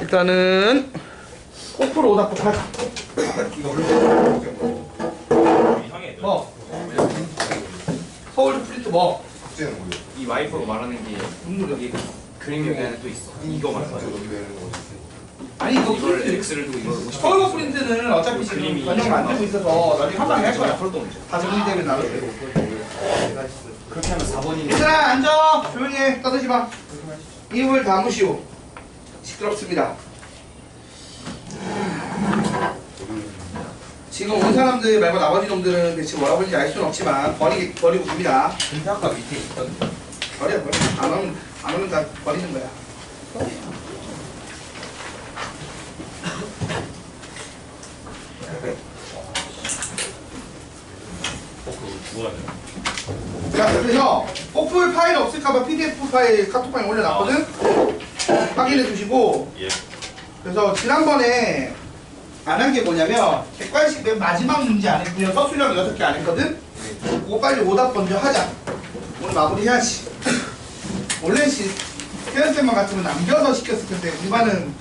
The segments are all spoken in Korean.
일단은 코프로 오답부터 하자. 이거 이상해. 뭐? 서울 프린트 뭐? 국제는 뭐예요? 이 와이프가 말하는 게 이게 그림 여기 안에 또 있어. 이거 말하는 거야. 여기 되는 거 같아. 아니 이거 이걸 프린트 X를 두고 이걸 50. 서울 프린트는 어차피 지금 그림이 변형 만들고 있어서 나중에 한 방에 할 거야. 앞으로도 문제. 다 정리되면 나도 돼. 그렇게 하면 4번이. 얘들아 앉아. 조용히 해. 떠들지 마. 입을 다무시오. 시끄럽습니다. 지금 온 사람들 말고 나머지 놈들은 대체 뭐라 보는지 알 수는 없지만 버리고 갑니다. 근데 아까 밑에 있던. 버려. 안 오면 다 버리는 거야. 뭐가 자, 그래서 오플 파일 없을까봐 PDF 파일, 카톡 파일 올려놨거든? 확인해 주시고. 예. 그래서 지난번에 안 한 게 뭐냐면 객관식 맨 마지막 문제 안 했고요. 서술형 6개 안 했거든? 그거 빨리 오답 먼저 하자. 오늘 마무리 해야지. 원래 태연쌤만 같으면 남겨서 시켰을 텐데 우리 반은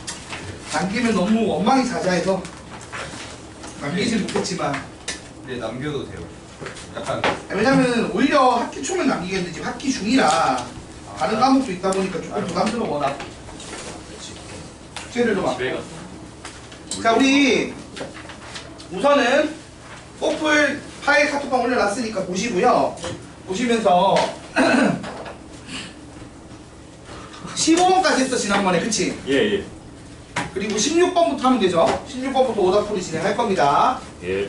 남기면 너무 원망이 자자해서 남기진 못했지만. 네, 남겨도 돼요. 약간. 왜냐면 오히려 학기 초면 남기겠는데 지금 학기 중이라 다른 과목도 있다 보니까 조금 부담스러워. 나 숙제를 좀 집에 하고. 가서. 자, 우리 우선은 오플 파일 카톡방 올려놨으니까 보시고요. 보시면서 15번까지 했어 지난번에, 그치? 예. 그리고 16번부터 하면 되죠. 16번부터 오답풀이 진행할 겁니다. 예.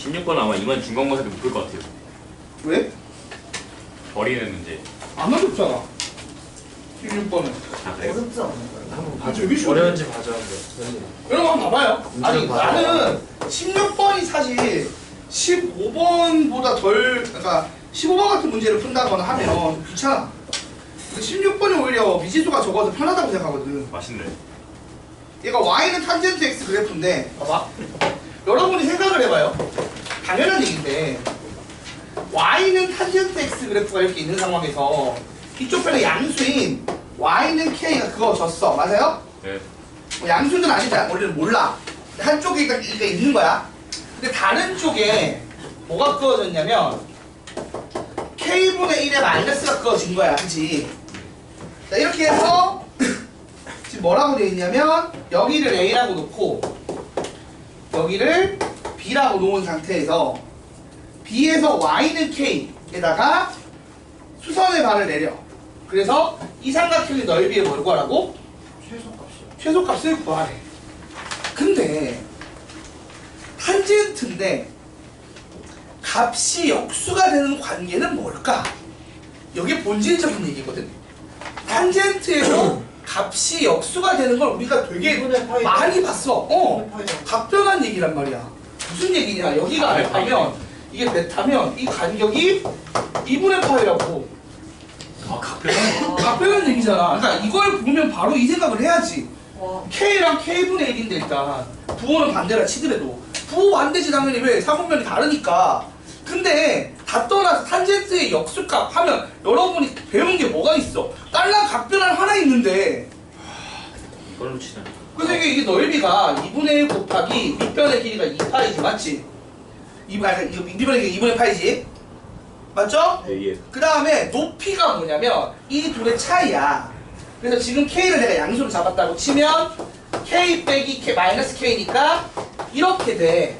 16번 아마 이번 중간고사도 못 볼 것 같아요. 왜? 버리는 문제. 안 어렵잖아 16번은. 아, 그래요? 어렵지 않은가요? 한번 아, 되게 쉬워. 어려운지 봐줘야 돼. 여러분 한번 봐봐요. 아니 봐요. 나는 16번이 사실 15번보다 덜, 그러니까 15번 같은 문제를 푼다거나 하면 좀 귀찮아. 근데 16번이 오히려 미지수가 적어서 편하다고 생각하거든. 맛있네. 얘가 y는 탄젠트 x 그래프인데 봐봐. 여러분이 생각을 해봐요. 당연한 얘기인데 y는 탄젠트 x 그래프가 이렇게 있는 상황에서 이쪽 편에 양수인 y는 k가 그어졌어. 맞아요? 네. 뭐 양수는 아니잖아. 우리는 몰라. 한쪽에 일단 이게 있는 거야. 근데 다른 쪽에 뭐가 그어졌냐면 k분의 1의 마이너스가 그어진 거야. 그치? 자, 이렇게 해서 지금 뭐라고 되어 있냐면 여기를 a라고 놓고 여기를 b라고 놓은 상태에서 b에서 y는 k에다가 수선의 반을 내려. 그래서 이 삼각형의 넓이의 뭘 구하라고? 최소값이요. 최소값을 구하래. 근데 탄젠트인데 값이 역수가 되는 관계는 뭘까? 이게 본질적인 얘기거든. 탄젠트에서 값이 역수가 되는 걸 우리가 되게 이분의 파이. 많이 봤어. 이분의 파이. 각변한 얘기란 말이야. 무슨 얘기냐? 여기가 베타면 이게 베타면 이 간격이 2분의 파이라고. 아, 각별한. 각변한 얘기잖아. 그러니까 이걸 보면 바로 이 생각을 해야지. 와. K랑 K분의 1인데 일단 부호는 반대라 치더라도 부호 반대지 당연히. 왜? 사분면이 다르니까. 근데 다 떠나서 탄젠트의 역수값 하면 여러분이 배운 게 뭐가 있어? 딸랑 각변한 하나 있는데 이걸로 치자. 그래서 이게 넓이가 2분의 1 곱하기 밑변의 길이가 2파이지 맞지? 밑변의 길이 2분의 파이지? 맞죠? 네, 예. 그 다음에 높이가 뭐냐면 이 둘의 차이야. 그래서 지금 K를 내가 양수로 잡았다고 치면 K 빼기 K 마이너스 K니까 이렇게 돼.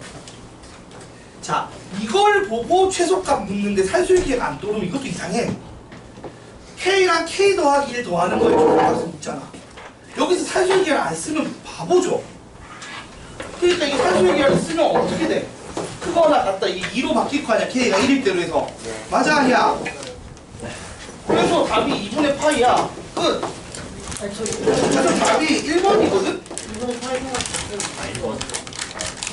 자, 이걸 보고 최소값 묻는데 산술기가 안 떠오르면 이것도 이상해. K랑 K 더하기 1 더하는 거에 최소값을 묻잖아. 여기서 산술기를 안 쓰면 바보죠. 그러니까 이 산술기를 쓰면 어떻게 돼? 크거나 같다. 이게 2로 바뀔 거 아니야. K가 1일 대로 해서. 맞아 아니야? 그래서 답이 2분의 파이야. 끝. 아니 저 그래서 답이 1번이거든? 이분의 파이 생각했어요. 이거.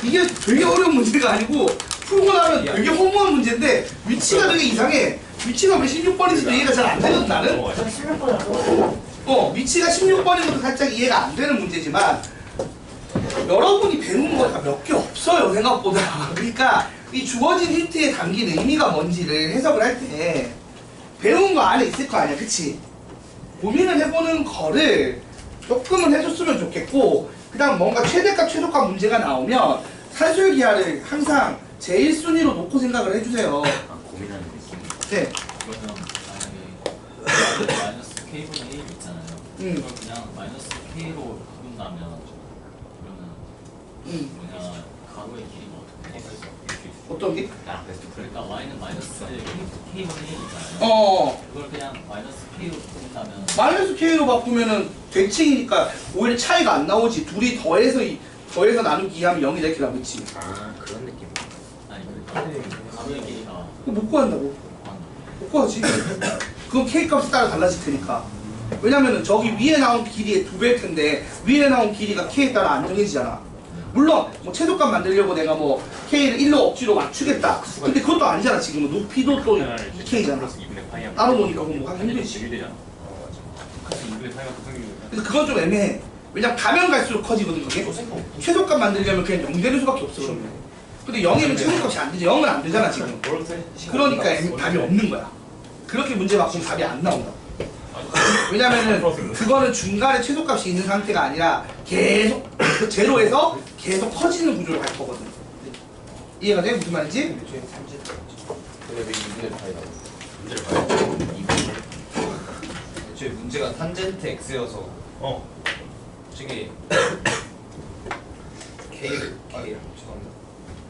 이게 되게 어려운 문제가 아니고 풀고 나면 되게 허무한 문제인데 위치가 되게 이상해. 위치가 왜 16번인지도 이해가 잘 안 되거든 나는? 저 16번이 안 들어가요. 위치가 16번인 것도 살짝 이해가 안 되는 문제지만 여러분이 배운 거가 몇 개 없어요 생각보다. 그러니까 이 주어진 힌트에 담긴 의미가 뭔지를 해석을 할 때 배운 거 안에 있을 거 아니야, 그치? 고민을 해보는 거를 조금은 해줬으면 좋겠고, 그 다음 뭔가 최대값 최소값 문제가 나오면 산술기하를 항상 제일 순위로 놓고 생각을 해주세요. 아, 고민하는 느낌. 네. 그러면 만약에 마이너스 k분의 1 있잖아요. 음. 그럼 그냥 마이너스 k로 바꾼다면 그러면 뭐냐 가로의 길이가 어떻게 돼요? 어떤 게? 나랑 베스트 프렌드. 그러니까 y는 마이너스 k분의 1 있잖아요. 어, 그걸 그냥 마이너스 k로 바꾼다면 마이너스 K로 바꾸면은 대칭이니까 오히려 차이가 안 나오지. 둘이 더해서 나누기 하면 0이 이렇게 나오겠지. 아, 그런 느낌. 아니 그러니까 가로의 길이가 그거 못 구한다고. 구한다. 못 구하지. 그건 K 값에 따라 달라질 테니까. 왜냐면은 저기 위에 나온 길이의 2배일 텐데 위에 나온 길이가 K에 따라 안 정해지잖아. 물론 뭐 최소값 만들려고 내가 뭐 K를 1로 억지로 맞추겠다. 근데 그것도 아니잖아. 지금은 높이도 또 2K잖아. 플러스 2분의 파이 따로 노니까 그건 뭐 하기 힘들지. 1되잖아. 그래서 2분의 파이가 구성이 그래서 그건 좀 애매해. 왜냐면 가면 갈수록 커지거든 그게. 최소값 만들려면 그냥 0 되는 수밖에 없어 그러면. 근데 0이면 최소값이 안 되지. 0은 안 되잖아 지금. 그러니까 답이 없는 거야. 그렇게 문제 바꾸면 답이 안 나온다. 왜냐면은 그거는 중간에 최소값이 있는 상태가 아니라 계속 제로에서 계속 커지는 구조를 할 거거든. 이해가 돼? 무슨 말인지? 근데 왜 2분의 파이라고? 문제를 봐요. 2분의 애초에 문제가 탄젠트 x여서 저게 K를 죄송합니다.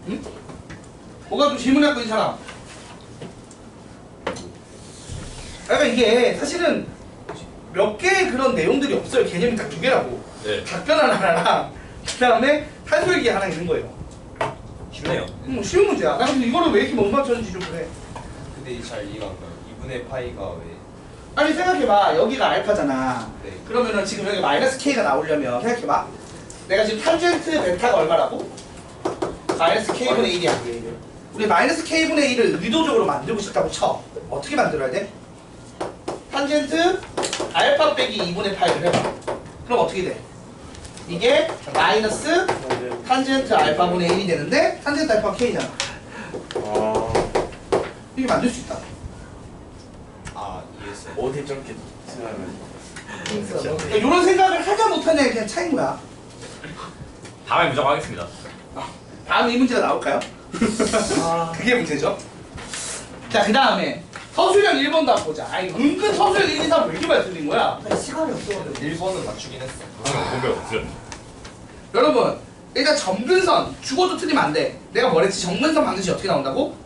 응? 뭐가 좀 질문할 거 있는 사람? 그러니까 이게 사실은 몇 개의 그런 내용들이 없어요. 개념이 딱 2개라고. 네. 답변 하나랑 그 다음에 산술기 하나 있는 거예요. 쉽네요. 쉬운 문제야. 나 근데 이거를 왜 이렇게 못 맞췄는지 좀 그래. 근데 잘 이해가 안 가요. 2분의 파이가 왜? 아니 생각해봐. 여기가 알파잖아. 네. 그러면은 지금 여기 마이너스 K가 나오려면 생각해봐. 내가 지금 탄젠트 베타가 얼마라고? 마이너스 K분의 1이야. 우리 마이너스 K분의 1을 의도적으로 만들고 싶다고 쳐. 어떻게 만들어야 돼? 탄젠트 알파 빼기 2분의 파이를 해봐. 그럼 어떻게 돼? 이게 마이너스 탄젠트 알파분의 1이 되는데 탄젠트 알파가 K잖아. 이게 만들 수 있다. 아 이해했어요. 어디 저렇게 생각하면 그러니까 이런 생각을 하자 못하냐 그냥 차인 거야. 다음에 무조건 하겠습니다. 다음 이 문제가 나올까요? 그게 문제죠. 자, 그 다음에 서술형 1번도 한번 보자. 아니, 은근 서술형 1, 2, 3 왜 이렇게 많이 틀린 거야? 아니, 시간이 없어가지고. 1번은 맞추긴 했어. 공백 없어요. 여러분, 일단 점근선, 죽어도 틀리면 안 돼. 내가 뭐랬지? 점근선 방정식 어떻게 나온다고?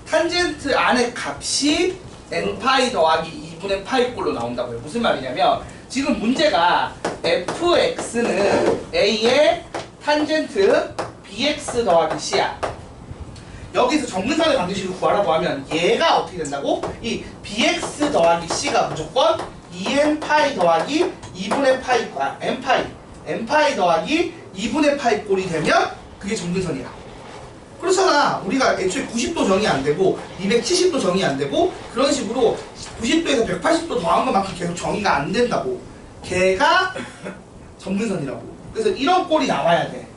탄젠트 안의 값이 n파이 더하기 2분의 파이 꼴로 나온다고요. 무슨 말이냐면 지금 문제가 fx는 a의 탄젠트 bx 더하기 c야. 여기서 점근선의 방정식을 구하라고 하면 얘가 어떻게 된다고? 이 bx 더하기 c가 무조건 2n파이 더하기 2분의 파이 n파이 더하기 2분의 파이 꼴이 되면 그게 점근선이야. 그렇잖아. 우리가 애초에 90도 정이 안 되고 270도 정이 안 되고 그런 식으로 90도에서 180도 더한 것만큼 계속 정의가 안 된다고. 걔가 점근선이라고. 그래서 이런 꼴이 나와야 돼.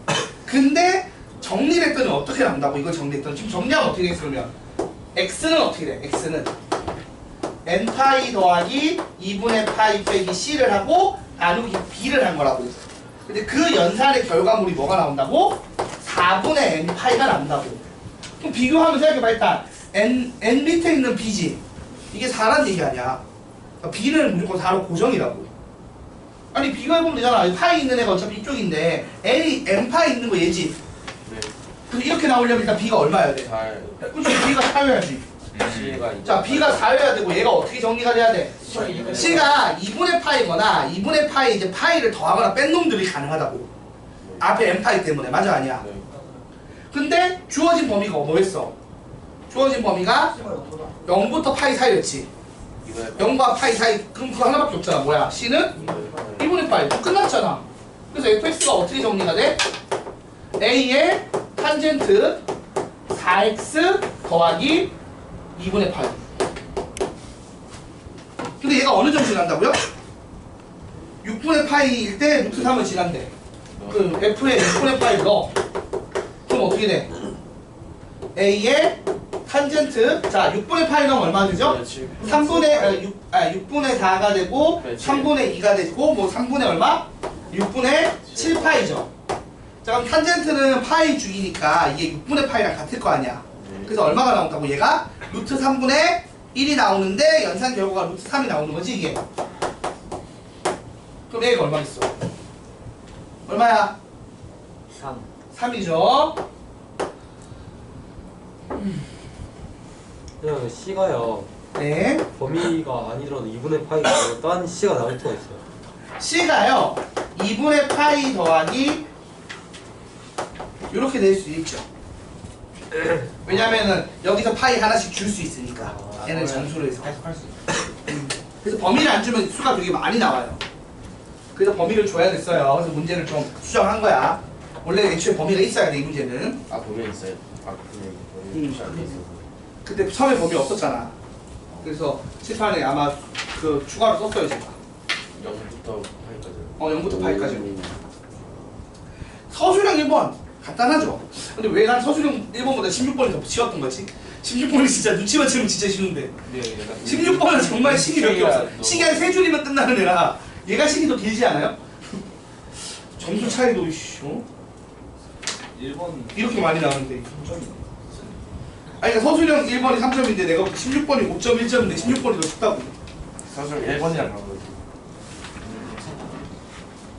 근데 정리를 했더니 어떻게 나온다고? 이걸 정리했더니 지금 정리하면 어떻게 돼? 그러면 x는 어떻게 돼? x는 n파이 더하기 2분의 파이 빼기 c를 하고 나누기 b를 한 거라고. 근데 그 연산의 결과물이 뭐가 나온다고? 4분의 n파이가 나온다고. 그럼 비교하면 생각해봐. 일단 n 밑에 있는 b지. 이게 4란 얘기 아니야. 그러니까 b는 무조건 4로 고정이라고. 아니 비교해보면 되잖아. 파이 있는 애가 어차피 이쪽인데 n파이 있는 거 얘지. 그래서 이렇게 나오려면 일단 b가 얼마여야 돼? 잘 그렇지. b가 4여야지. 이해가 자, b가 4여야 되고 얘가 어떻게 정리가 돼야 돼? c가 2분의 파이거나 2분의 파이 이제 파이를 더하거나 뺀 놈들이 가능하다고. 앞에 n파이 때문에. 맞아 아니야? 근데 주어진 범위가 뭐였어? 주어진 범위가 0부터 파이 사이였지. 0과 파이 사이. 그럼 그거 하나밖에 없잖아. 뭐야? c는 1분의 파이. 끝났잖아. 그래서 fx가 어떻게 정리가 돼? a의 탄젠트 4x 더하기 2분의 파이. 근데 얘가 어느 정도 지난다고요? 6분의 파이일 때 루트 3을 지난대. 그 f에 6분의 파이를 넣어. 그럼 어떻게 돼? a의 탄젠트. 자, 6분의 파이 넣으면 얼마 되죠? 3분의 6분의 4가 되고 3분의 2가 되고 뭐 3분의 얼마? 6분의 7파이죠. 자, 그럼 탄젠트는 파이 주기니까 이게 6분의 파이랑 같을 거 아니야. 그래서 얼마가 나온다고? 얘가 루트 3분의 1이 나오는데 연산 결과가 루트 3이 나오는 거지 이게. 그럼 얘가 얼마겠어? 얼마야? 3이죠. 그냥 C가요. 네. 범위가 아니더라도 2분의 파이가 딴 C가 나올 수가 있어요. C가요 2분의 파이 더하기 이렇게 될 수 있죠. 왜냐면은 여기서 파이 하나씩 줄 수 있으니까 얘는 정수로 해서. 해석할 수 있어. 그래서 범위를 안 주면 수가 되게 많이 나와요. 그래서 범위를 줘야 됐어요. 그래서 문제를 좀 수정한 거야. 원래 애초에 범위가 있어야 돼 이 문제는. 아 보면 있어요. 아 보면 잘돼 있어. 그때 처음에 범위 없었잖아. 그래서 칠판에 아마 그 추가로 썼어요 제가. 0부터 8까지. 0부터 8까지로. 서술형 1번 간단하죠. 근데 왜 난 서술형 1번보다 16번이 더 쉬웠던 거지? 16번이 진짜 눈치만 채면 진짜 쉬운데 네, 얘가 16번은 정말 식이 몇 개 없어. 너- 식이 한 3줄이면 끝나는 애라 얘가 식이 더 길지 않아요? 점수 차이도 어? 1번 이렇게 많이 나오는데 아니 그러니까 서술형 1번이 3점인데 내가 16번이 5.1점인데 16번이 더 쉽다고. 사실 1번이랑 그런 거지.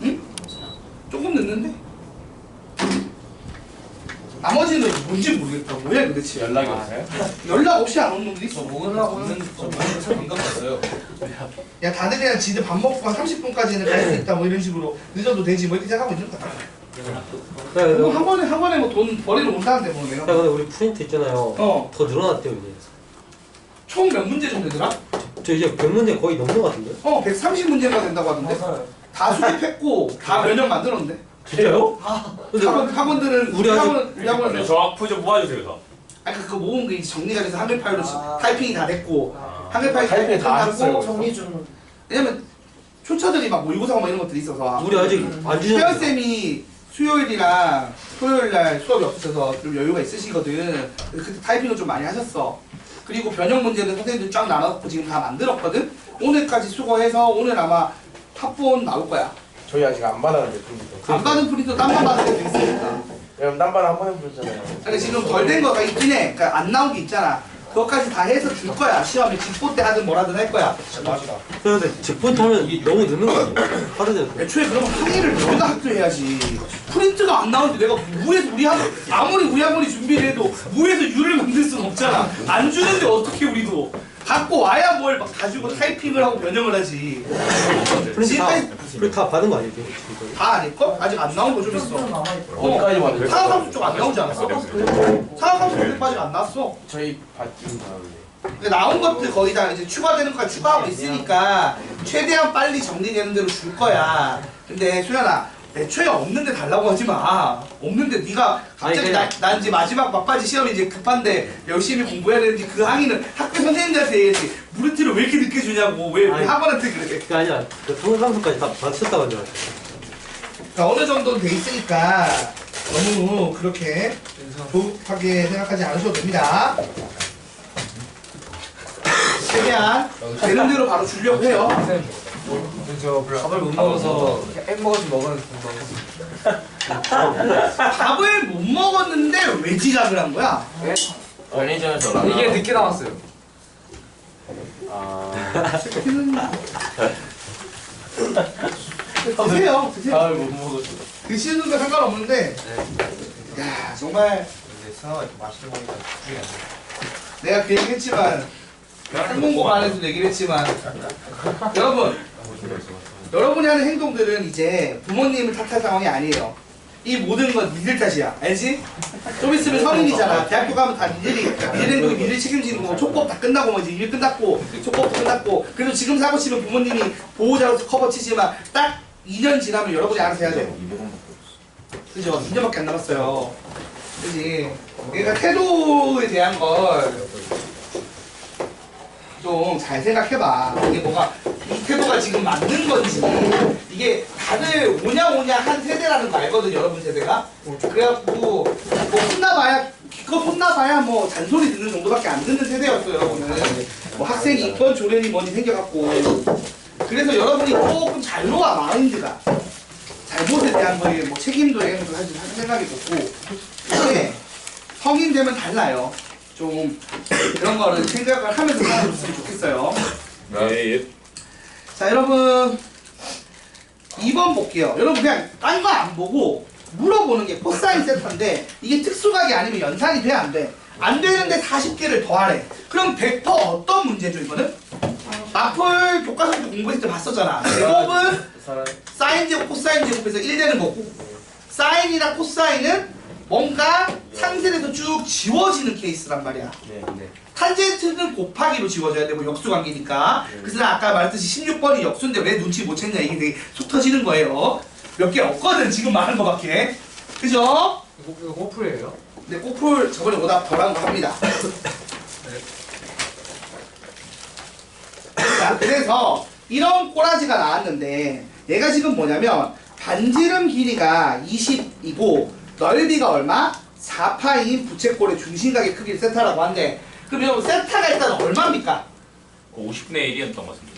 응? 조금 늦는데? 나머지는 뭔지 모르겠다. 뭐야 도대체. 연락이 없어요? 연락 없이 안 오는 놈들 있어. 저 먹으려고 하는 저 방금 봤어요. 야 다들 그냥 지들 밥 먹고 한 30분까지는 갈 수 있다 뭐 이런 식으로 늦어도 되지 뭐 이렇게 생각하고 있는 거야. 야, 뭐 한 번에 뭐 돈 버리러 온다는데 뭐 내가. 근데 우리 프린트 있잖아요. 더 늘어났대요 이제. 총 몇 문제 정도 되더라? 저 이제 100문제 거의 넘는 것 같은데? 130문제가 된다고 하던데. 다 수집했고 다 면역 만들었는데. 진짜요? 근데 학원들은 우리 아직- 학원은 저 악플 좀 모아주세요. 저. 아니 그거 모은 게 이제 정리가 돼서 한글 파일로 타이핑이 다 됐고 한글 파일 타이핑 다 하셨어요. 정리 좀. 왜냐면 초처들이 막 모의고사 뭐 이런 것들이 있어서 우리 아직 안 주셨는데. 태연쌤이 수요일이랑 토요일날 수업이 없으셔서 좀 여유가 있으시거든. 그때 타이핑을 좀 많이 하셨어. 그리고 변형 문제는 선생님들 쫙 나눠서 지금 다 만들었거든. 오늘까지 수고해서 오늘 아마 합본 나올 거야. 저희 아직 안 받았는데 프린터. 안 받은 프린터 딴만 받으면 되겠으니까. 왜냐면 딴반 한 번에 보셨잖아요. 근데 지금 덜 된 거가 있긴 해. 그러니까 안 나온 게 있잖아. 그것까지 다 해서 줄 거야. 시험에 직보 때 하든 뭐라든 할 거야. 맞다. 근데 직분 타면 너무 늦는 거 아니에요? 하루 전에. 애초에 그러면 항의를 우리가 학교해야지. 프린트가 안 나오는데 내가 무에서 우리 학원 아무리 우리 학원이 준비를 해도 무에서 유를 만들 수는 없잖아. 안 주는데 어떻게 우리도 갖고 와야 뭘 막 가지고 타이핑을 하고 변형을 하지. 프린트 다 받은 거 아니에요? 지금? 다 아닐걸? 아직 안 나온 거 좀 있어. 어디까지 받았어요? 사학함수 쪽 안 나오지 않았어? 사학함수 쪽까지 안 나왔어. 저희 받긴 다음에. 근데 나온 것들 거의 다 이제 추가되는 거 추가하고 있으니까 최대한 빨리 정리되는 대로 줄 거야. 근데 수연아, 애초에 없는데 달라고 하지 마. 없는데 네가 갑자기 아니, 난 이제 마지막 막바지 시험이 이제 급한데 열심히 공부해야 되는지 그 항의는 학교 선생님들한테 해야지. 무리티를 왜 이렇게 늦게 주냐고. 왜 아니, 학원한테 그래. 그게 아니라 그 통상수까지 다 맞췄다고 하죠. 그러니까 어느 정도는 돼 있으니까 너무 그렇게 조급하게 생각하지 않으셔도 됩니다. 최대한 되는 대로 바로 주려고 해요. 저 밥을 못 먹어서 햄버거 좀 먹었는데 밥을 못 먹었는데 왜 지각을 한 거야? 편의점에서 라면. 이게 늦게 나왔어요. 드세요. 드세요. 밥을 못 먹었어. 드시는 거 상관없는데 야 정말 근데 승아가 이렇게 맛있게 먹으니까 죽이네. 내가 그 얘기했지만 항공고 안에서 얘기를 했지만 여러분이 하는 행동들은 이제 부모님을 탓할 상황이 아니에요. 이 모든 건 니들 탓이야. 알지? 좀 있으면 성인이잖아. 대학교 가면 다 니들이 행동이 니들 책임지는 거고 촉법 다 끝나고 뭐 이제 일 끝났고 촉법도 끝났고 그래도 지금 사고 치면 부모님이 보호자로서 커버 치지만 딱 2년 지나면 여러분이 알아서 해야 돼. 그죠? 2년밖에 안 남았어요. 그지? 그러니까 태도에 대한 걸 좀 잘 생각해봐. 이게 뭐가 이 태도가 지금 맞는 건지 이게 다들 오냐 한 세대라는 거 알거든 여러분 세대가. 그래갖고 뭐 혼나봐야 그거 혼나봐야 뭐 잔소리 듣는 정도밖에 안 듣는 세대였어요. 오늘 뭐 학생 인권 조례니 뭐니 생겨갖고 그래서 여러분이 조금 자유로워 마인드가 잘못에 대한 거에 뭐 책임도 해서 사실 생각이 좋고 근데 성인 되면 달라요. 좀 그런 거를 생각을 하면서 살아줬으면 좋겠어요. 네. 자 여러분 2번 볼게요. 여러분 그냥 딴 거 안 보고 물어보는 게 코사인 세타인데 이게 특수각이 아니면 연산이 돼 안 돼? 안 되는데 40개를 더하래. 그럼 벡터 어떤 문제죠 이거는? 마플 교과서도 공부했을 때 봤었잖아. 제곱은 사인 제곱 코사인 제곱에서 1 되는 거고 사인이나 코사인은 뭔가 상세에서 쭉 지워지는 케이스란 말이야. 네. 탄젠트는 곱하기로 지워져야 되고 역수관계니까. 그래서 아까 말했듯이 16번이 역수인데 왜 눈치 못 챘냐 이게 되게 속 터지는 거예요. 몇 개 없거든 지금 말한 거밖에. 그죠? 이거 꼬풀이에요? 근데 꼬풀 저번에 오답 덜한 거 합니다. 자 그래서 이런 꼬라지가 나왔는데 얘가 지금 뭐냐면 반지름 길이가 20이고 넓이가 얼마? 4파인 부채꼴의 중심각의 크기를 세타라고 한대. 그럼 여러분 세타가 일단 얼마입니까? 50분의 1이었던 것 같은데.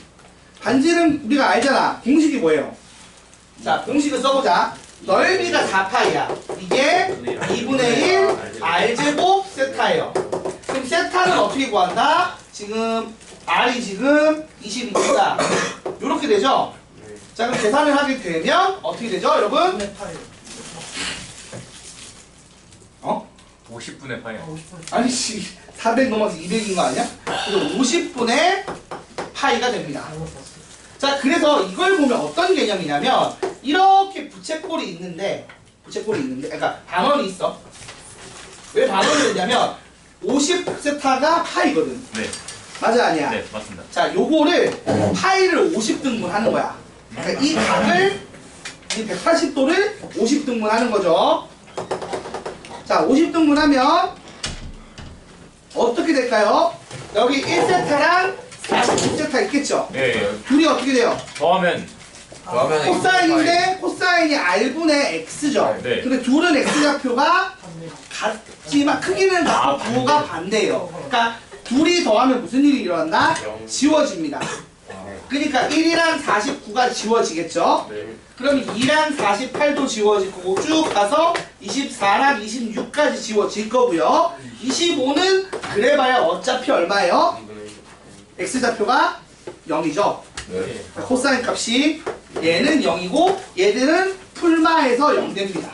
반지름 우리가 알잖아. 공식이 뭐예요? 자 공식을 써보자. 넓이가 4파이야. 이게 2분의 1 R제곱 세타예요. 그럼 세타는 어떻게 구한다? 지금 R이 지금 20이니까 요렇게 되죠? 자 그럼 계산을 하게 되면 어떻게 되죠 여러분? 50분의 8이야. 아니 씨 400 넘어서 200인 거 아니야? 그래서 50분의 파이가 됩니다. 자 그래서 이걸 보면 어떤 개념이냐면 이렇게 부채꼴이 있는데 그러니까 반원이 있어. 왜 반원이 있냐면 50세타가 파이거든. 네. 맞아 아니야? 네, 맞습니다. 자 요거를 파이를 50등분 하는 거야. 그러니까 이 각을 이 180도를 50등분 하는 거죠. 자 50등분 하면 어떻게 될까요? 여기 1세타랑 49세타 있겠죠? 네. 둘이 어떻게 돼요? 더하면 코사인인데 코사인이 R분의 X죠? 네. 근데 둘은 X좌표가 같지만 크기는 같고 부호가 반대예요. 그러니까 둘이 더하면 무슨 일이 일어난다? 지워집니다. 그러니까 1이랑 49가 지워지겠죠? 그럼 2랑 48도 지워질 거고 쭉 가서 24랑 26까지 지워질 거고요. 25는 그래봐야 어차피 얼마예요? X좌표가 0이죠. 코사인 값이 얘는 0이고 얘들은 풀마에서 0 됩니다.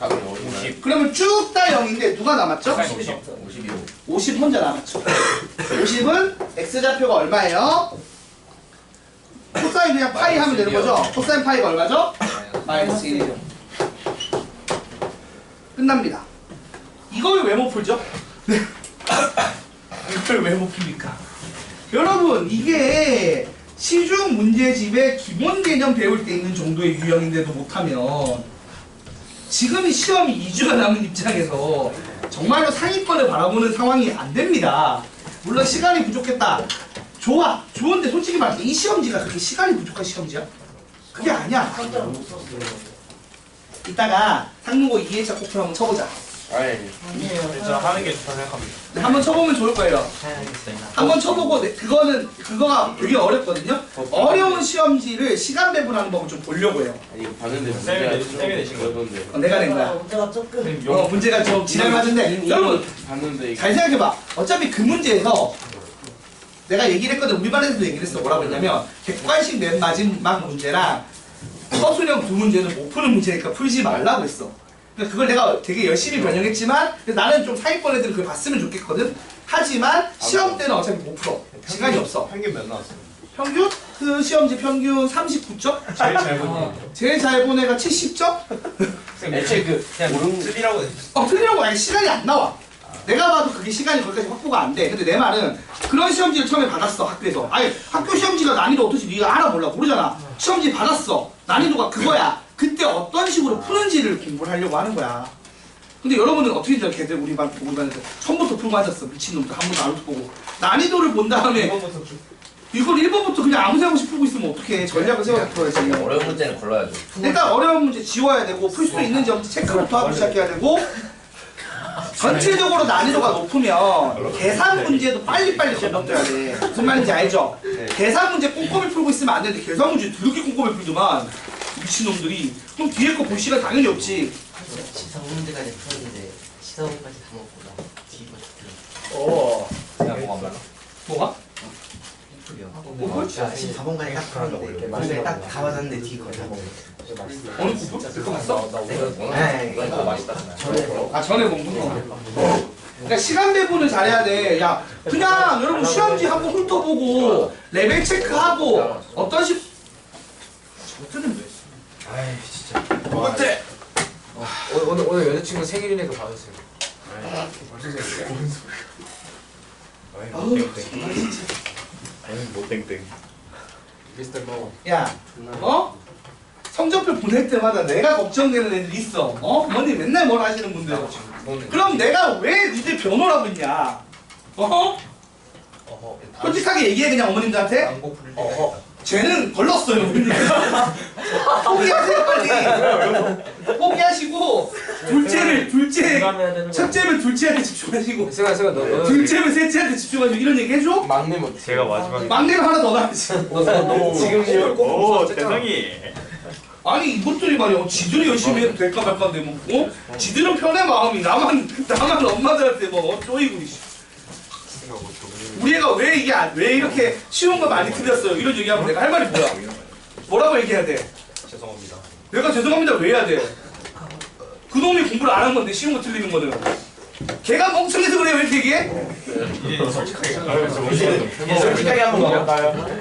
50. 그러면 쭉 다 0인데 누가 남았죠? 50. 50 혼자 남았죠. 50은 X좌표가 얼마예요? 코사인 그냥 파이 하면 되는 거죠? 코사인 파이가 얼마죠? 마이너스 1이죠. 끝납니다. 이걸 왜 못 풀죠? 이걸 왜 못 풉니까? 여러분 이게 시중 문제집의 기본 개념 배울 때 있는 정도의 유형인데도 못하면 지금이 시험이 2주가 남은 입장에서 정말로 상위권을 바라보는 상황이 안 됩니다. 물론 시간이 부족했다. 좋아. 좋은데 솔직히 말해 이 시험지가 그렇게 시간이 부족한 시험지야? 그게 아니야. 이따가 상무고 2회차 코프 한번 쳐보자. 진짜 하는 게 좋다 생각합니다. 한번 쳐보면 좋을 거예요. 한번 쳐보고 그거가 되게 어렵거든요. 어려운 시험지를 시간 배분하는 법을 좀 보려고 해요. 이거 봤는데 쌤이 내신 거예요? 내가 낸 거야. 문제가 조금 문제가 좀 지랄 맞은데 여러분 봤는데 잘 생각해봐. 어차피 그 문제에서 내가 얘기를 했거든. 우리 반에서도 얘기를 했어. 뭐라고 했냐면 객관식 맨 마지막 문제랑 서술형 두 문제는 못 푸는 문제니까 풀지 말라고 했어. 그러니까 그걸 내가 되게 열심히 변형했지만 나는 좀 상위권 애들은 그걸 봤으면 좋겠거든. 하지만 시험 때는 어차피 못 풀어. 시간이 없어. 평균 몇 나왔어요? 평균? 그 시험지 평균 39점? 제일 잘 보는 제일 잘 본 애가 70점? 애초에 그냥 모르는 틀리라고 했어. 틀리라고 아니 시간이 안 나와. 내가 봐도 그게 시간이 거기까지 확보가 안 돼. 근데 내 말은 그런 시험지를 처음에 받았어 학교에서. 아니 학교 시험지가 난이도 어떨지 네가 알아 몰라 모르잖아. 시험지 받았어. 난이도가 그거야. 그때 어떤 식으로 푸는지를 공부를 하려고 하는 거야. 근데 여러분은 어떻게 저 걔들 우리 반에서 처음부터 풀고 앉았어. 미친놈들 한 번도 안 보고 난이도를 본 다음에 이걸 1번부터 그냥 아무 생각 없이 풀고 있으면 어떡해. 전략을 세워서 풀어야지. 어려운 문제는 골라야죠. 일단 어려운 문제 지워야 되고 풀 수 있는지 없는지 체크부터 하고 시작해야 되고 전체적으로 난이도가 높으면 계산 문제도 빨리빨리 접근돼야 돼. 무슨 말인지 알죠? 계산 문제 꼼꼼히 풀고 있으면 안 되는데 계산 문제 더럽게 꼼꼼히 풀더만 미친놈들이. 그럼 뒤에 거 볼 시간 당연히 없지. 시사 문제까지 풀었는데 시사 문제까지 다 먹고 나 뒤가 죽더라. 오. 야 뭐가 안 말라? 뭐가? 뭐 14번까지 딱 풀었는데 근데 딱 다 맞았는데 뒤가 다 먹고. 어느 부분? 그거 봤어? 네. 이거 맛있다잖아. 아 전에 공부. 그러니까 시간 배분을 잘해야 돼. 야 그냥 여러분 시험지 한번 훑어보고 레벨 체크하고 어떤 식 어쩌는데? 아이 진짜. 똑같아. 오늘 여자친구 생일이니까 받으세요. 벌써 생일이야? 아우 뭐 땡땡. 미스터 모. 야, 성적표 보낼 때마다 내가 걱정되는 애들 있어. 어머니 맨날 뭘 하시는 분들. 그럼 내가 왜 니들 변호라고 있냐? 솔직하게 얘기해 그냥 어머님들한테. 안고 부를 때. 쟤는 걸렀어요. 포기하세요 빨리. 포기하시고 첫째는 둘째한테 집중하시고 세가 너 둘째는 셋째한테 집중하시고 이런 얘기 해줘? 막내 못. 제가 마지막에. 막내가 하나 더 나왔지. 지금 시험 오 대상이. 아니 이것들이 말이야 지들이 열심히 해도 될까 말까인데 뭐 지들은 편해 마음이 나만 엄마들한테 뭐 쪼이고 우리 애가 왜 이렇게 쉬운 거 많이 틀렸어요 이런 얘기하면 내가 할 말이 뭐야? 뭐라고 얘기해야 돼? 죄송합니다. 내가 죄송합니다 왜 해야 돼? 그놈이 공부를 안 한 건데 쉬운 거 틀리는 거는 걔가 멍청해서 그래 왜 이렇게 얘기해? 솔직하게 한번 가볼까요?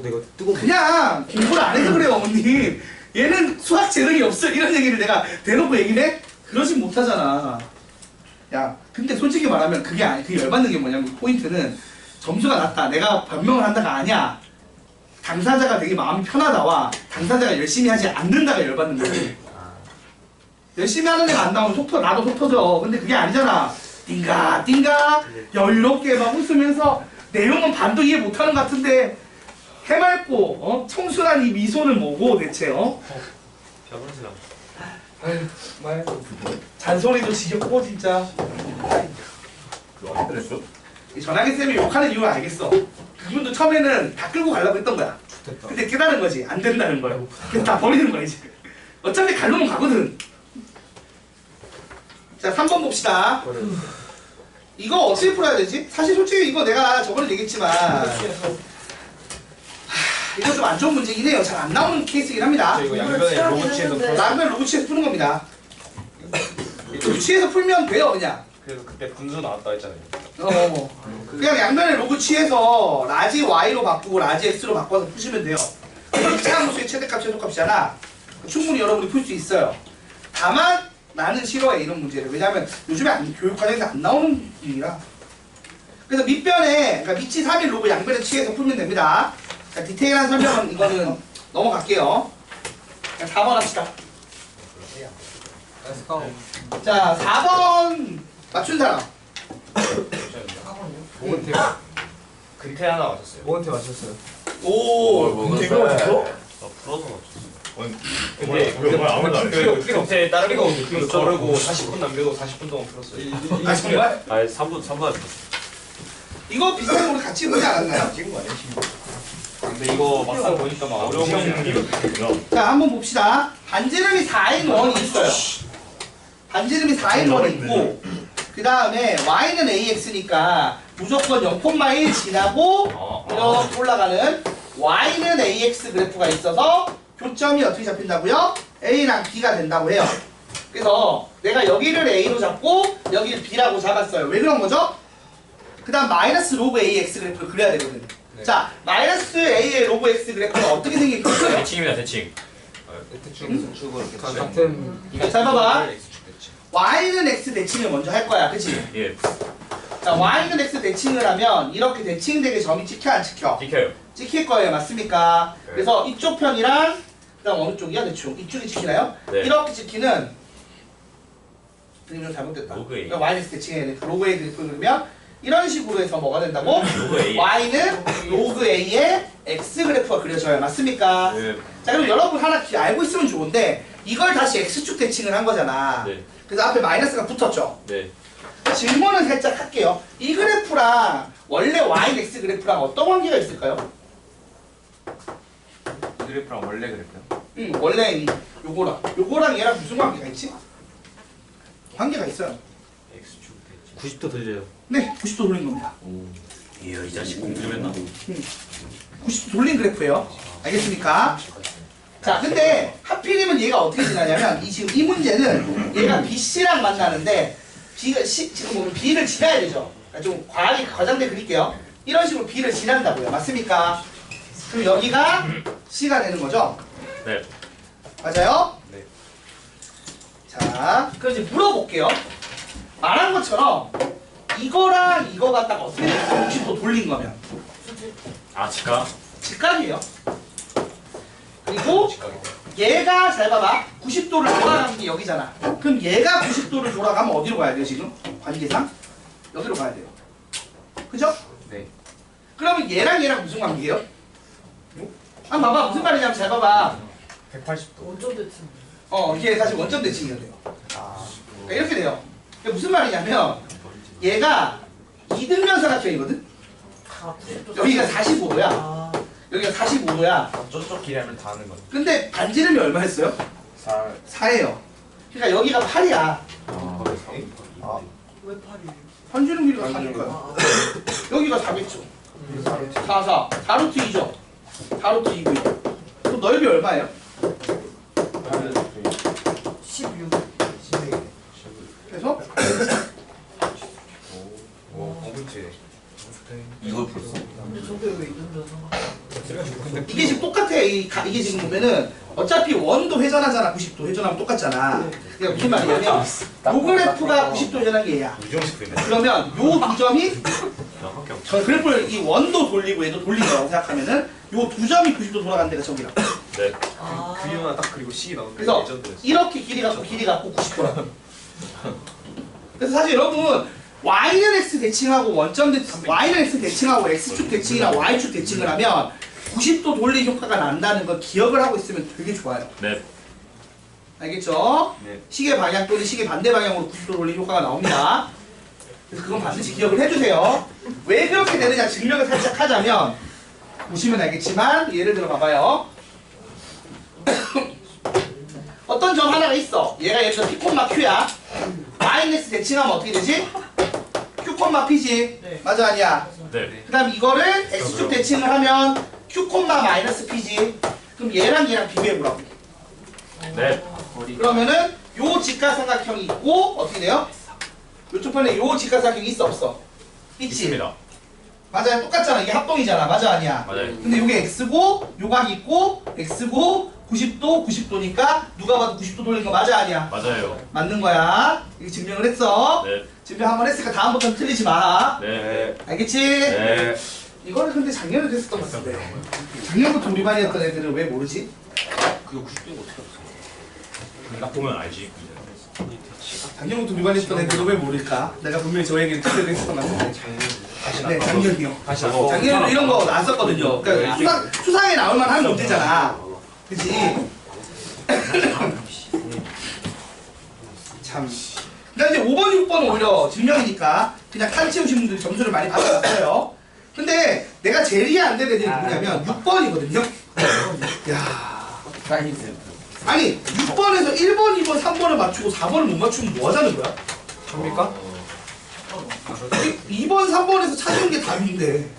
내가 뜨거운 그냥 공부를 안 해서 그래요 어머님 얘는 수학 재능이 없어 이런 얘기를 내가 대놓고 얘기를 해? 그러진 못하잖아 야 근데 솔직히 말하면 그게 열받는 게 뭐냐면 포인트는 점수가 낮다 내가 변명을 한다가 아니야 당사자가 되게 마음이 편하다와 당사자가 열심히 하지 않는다가 열받는 거지 열심히 하는 애가 안 나오면 나도 속 터져 근데 그게 아니잖아 띵가 여유롭게 막 웃으면서 내용은 반도 이해 못하는 것 같은데 해맑고 청순한 이 미소는 뭐고 대체 벼슬아. 아유 정말 잔소리도 지겹고 진짜 안 그랬어? 이 전화기 쌤이 욕하는 이유를 알겠어 그분도 처음에는 다 끌고 가려고 했던 거야 근데 깨달은 거지 안 된다는 거야 그래서 다 버리는 거야 이제 어차피 갈로는 가거든 자 3번 봅시다 이거 어떻게 풀어야 되지? 사실 솔직히 이거 내가 저번에 얘기했지만 이거 좀 안 좋은 문제긴 해요. 잘 안 나오는 케이스이긴 합니다. 이거 양변에 로봇치에서 라면 로봇치에서 푸는 겁니다. 유치에서 풀면 돼요, 그냥. 그래서 그때 분수 나왔다 했잖아요. 그냥 양변에 로봇치에서 라지 Y로 바꾸고 라지 X로 바꿔서 푸시면 돼요. 이차함수의 최대값, 최소값이잖아. 충분히 여러분이 풀 수 있어요. 다만 나는 싫어해, 이런 문제를. 왜냐하면 요즘에 교육과정에서 안 나오는 일이라. 그래서 밑변에, 그러니까 밑이 3일 로그 양변에 취해서 풀면 됩니다. 자, 디테일한 설명은 이거는 넘어갈게요. 자, 4번 합시다. 자, 4번 맞춘 사람. 모건태 근태 하나 맞았어요. 모건태 맞췄어요. 오, 근태 이거 맞췄어? 나 풀어서 맞췄어. 근데 아무도 안 근태 다른 거 저르고 40분 남겨도 40분 동안 풀었어요. 아, 정말? 아 3분 이거 비슷한 거 우리 같이 보지 않았나요? 찍은 거 아니야? 근데 이거 막상 보니까 막 어려운 거 자, 한번 봅시다. 반지름이 4인 1이 있어요. 반지름이 4인 1이 있고, 그 다음에 y는 ax니까 무조건 0,1 지나고 이렇게 올라가는 y는 ax 그래프가 있어서 교점이 어떻게 잡힌다고요? a랑 b가 된다고 해요. 그래서 내가 여기를 a로 잡고 여기를 b라고 잡았어요. 왜 그런 거죠? 그 다음 마이너스 로그 ax 그래프를 그려야 되거든요. 자, 마이너스 a의 로그 x 그래프가 어떻게 생길까요? 대칭입니다 대칭. 같은 잘 봐봐. y는 x 대칭을 먼저 할 거야. 그치? 예. 자, y는 x 대칭을 하면 이렇게 대칭되게 점이 찍혀 안 찍혀? 찍혀요. 찍힐 거예요. 맞습니까? 네. 그래서 이쪽 편이랑 그다음 어느 쪽이야 대충? 이쪽이 찍히나요? 네. 이렇게 찍히는 그림이 잘못됐다. 로그 A. 그러니까 y는 x 대칭해야 돼. 로그 a 그래프 그리면 이런 식으로 해서 뭐가 된다고? 로그 A. y는 로그 a의 x 그래프가 그려져요. 맞습니까? 예. 자, 그럼 여러분 하나 알고 있으면 좋은데 이걸 다시 x축 대칭을 한 거잖아. 네. 그래서 앞에 마이너스가 붙었죠. 네. 질문을 살짝 할게요. 이 그래프랑 원래 yx 그래프랑 어떤 관계가 있을까요? 그래프랑 원래 그래프요? 원래 요거랑 얘랑 무슨 관계가 있지? 관계가 있어요. X축 대칭. 90도 돌려요. 네, 90도 돌린 겁니다. 이야 이 자식 공부 좀 했나? 90도 돌린 그래프예요. 알겠습니까? 자, 근데 하필이면 얘가 어떻게 지나냐면 지금 이 문제는 얘가 BC랑 만나는데 B가 지금 보면 B를 지나야 되죠. 그러니까 좀 과하게 과장돼 그릴게요. 이런 식으로 B를 지난다고요. 맞습니까? 그럼 여기가 C가 되는 거죠? 네. 맞아요? 네. 자, 그럼 이제 물어볼게요. 말한 것처럼 이거랑 이거 갖다가 어떻게 됐어요? 90도 돌린 거면 아 직각. 직각이에요. 그리고 얘가 잘 봐봐. 90도를 돌아가는 게 여기잖아. 그럼 얘가 90도를 돌아가면 어디로 가야 돼요 지금? 관계상? 여기로 가야 돼요. 그죠? 네. 그러면 얘랑 무슨 관계예요? 한번 봐봐. 무슨 말이냐면 잘 봐봐. 180도. 원점 대칭. 이게 다시 원점 대칭이어야 돼요. 그러니까 이렇게 돼요. 그러니까 무슨 말이냐면 얘가 이등변사각형이거든? 다 90도. 여기가 45도야. 아, 여기가 45도야. 저쪽 길이 하면 다 하는 거죠. 근데 반지름이 얼마였어요? 4. 4예요. 그러니까 여기가 8이야. 아. 왜 8이에요? 반지름 길이가 4니까요. 여기가 4겠죠. 4, 4. 4루트 2죠. 4루트 2고요. 그럼 넓이 얼마예요? 16. 그래서 공분체. 이걸 풀었어. 근데 저게 왜 이등변사? 이게 지금 똑같아. 이게 지금 보면은 어차피 원도 회전하잖아. 90도 회전하면 똑같잖아. 그러니까 무슨 말이냐면 요 그래프가 90도 회전한 게 얘야. 유정식 있네. 그러면 요 두 점이 나밖에 없어. 저 그래프를 이 원도 돌리고 얘도 돌린 거라고 생각하면은 요 두 점이 90도 돌아가는 데가 저기라. 네. 아, 그림만 딱 그리고 C 나오는 그래서 이렇게 길이 갖고 90도라. 그래서 사실 여러분 y는 x 대칭하고 원점 대칭, y는 x 대칭하고 x축 대칭이나 y축 대칭을 하면 90도 돌리 효과가 난다는 걸 기억을 하고 있으면 되게 좋아요. 네. 알겠죠? 네. 시계 방향 또는 시계 반대 방향으로 90도 돌리 효과가 나옵니다. 그래서 그건 반드시 기억을 해주세요. 왜 그렇게 되느냐 증명을 살짝 하자면 보시면 알겠지만 예를 들어 봐봐요. 어떤 점 하나가 있어. 얘가 예를 들어 P, Q야. 마이너스 대칭하면 어떻게 되지? Q, P지? 네. 맞아 아니야? 네. 그 다음 이거를 X축 대칭을 하면 Q, 마이너스 P지? 그럼 얘랑 비교해보라고. 네. 그러면은 요 직각삼각형이 있고 어떻게 돼요? 요쪽 편에 요 직각삼각형이 있어 없어? 있지? 있습니다. 맞아요. 똑같잖아. 이게 합동이잖아. 맞아 아니야? 맞아요. 근데 요게 X고 요각 있고 X고 90도 90도니까 누가 봐도 90도 돌린 거 맞아 아니야? 맞아요. 맞는 거야. 이거 증명을 했어. 네. 증명 한번 했으니까 다음부터는 틀리지 마. 네. 알겠지? 네. 이거는 근데 작년에도 했었던 것 같은데 작년부터 우리 반이었던 애들은 왜 모르지? 그거 90도가 어떻게 알았어? 딱 보면 알지. 작년부터 우리 반이었던 애들은 왜 모를까? 내가 분명히 저 얘기를 그때도 했었던 것 같은데 네 작년이요. 다시 작년에도 이런 거 나왔었거든요. 그러니까 수상에 나올 만한 문제잖아. 그치? 참. 근데 이제 5번, 6번은 오히려 증명이니까 그냥 칸 채우신 분들이 점수를 많이 받아갔어요. 근데 내가 제일 이해 안 되는 애들이 누구냐면 6번이거든요. 야, 아니 6번에서 1번, 2번, 3번을 맞추고 4번을 못 맞추면 뭐 하자는 거야? 합니까? 2번, 3번에서 찾은 게 답인데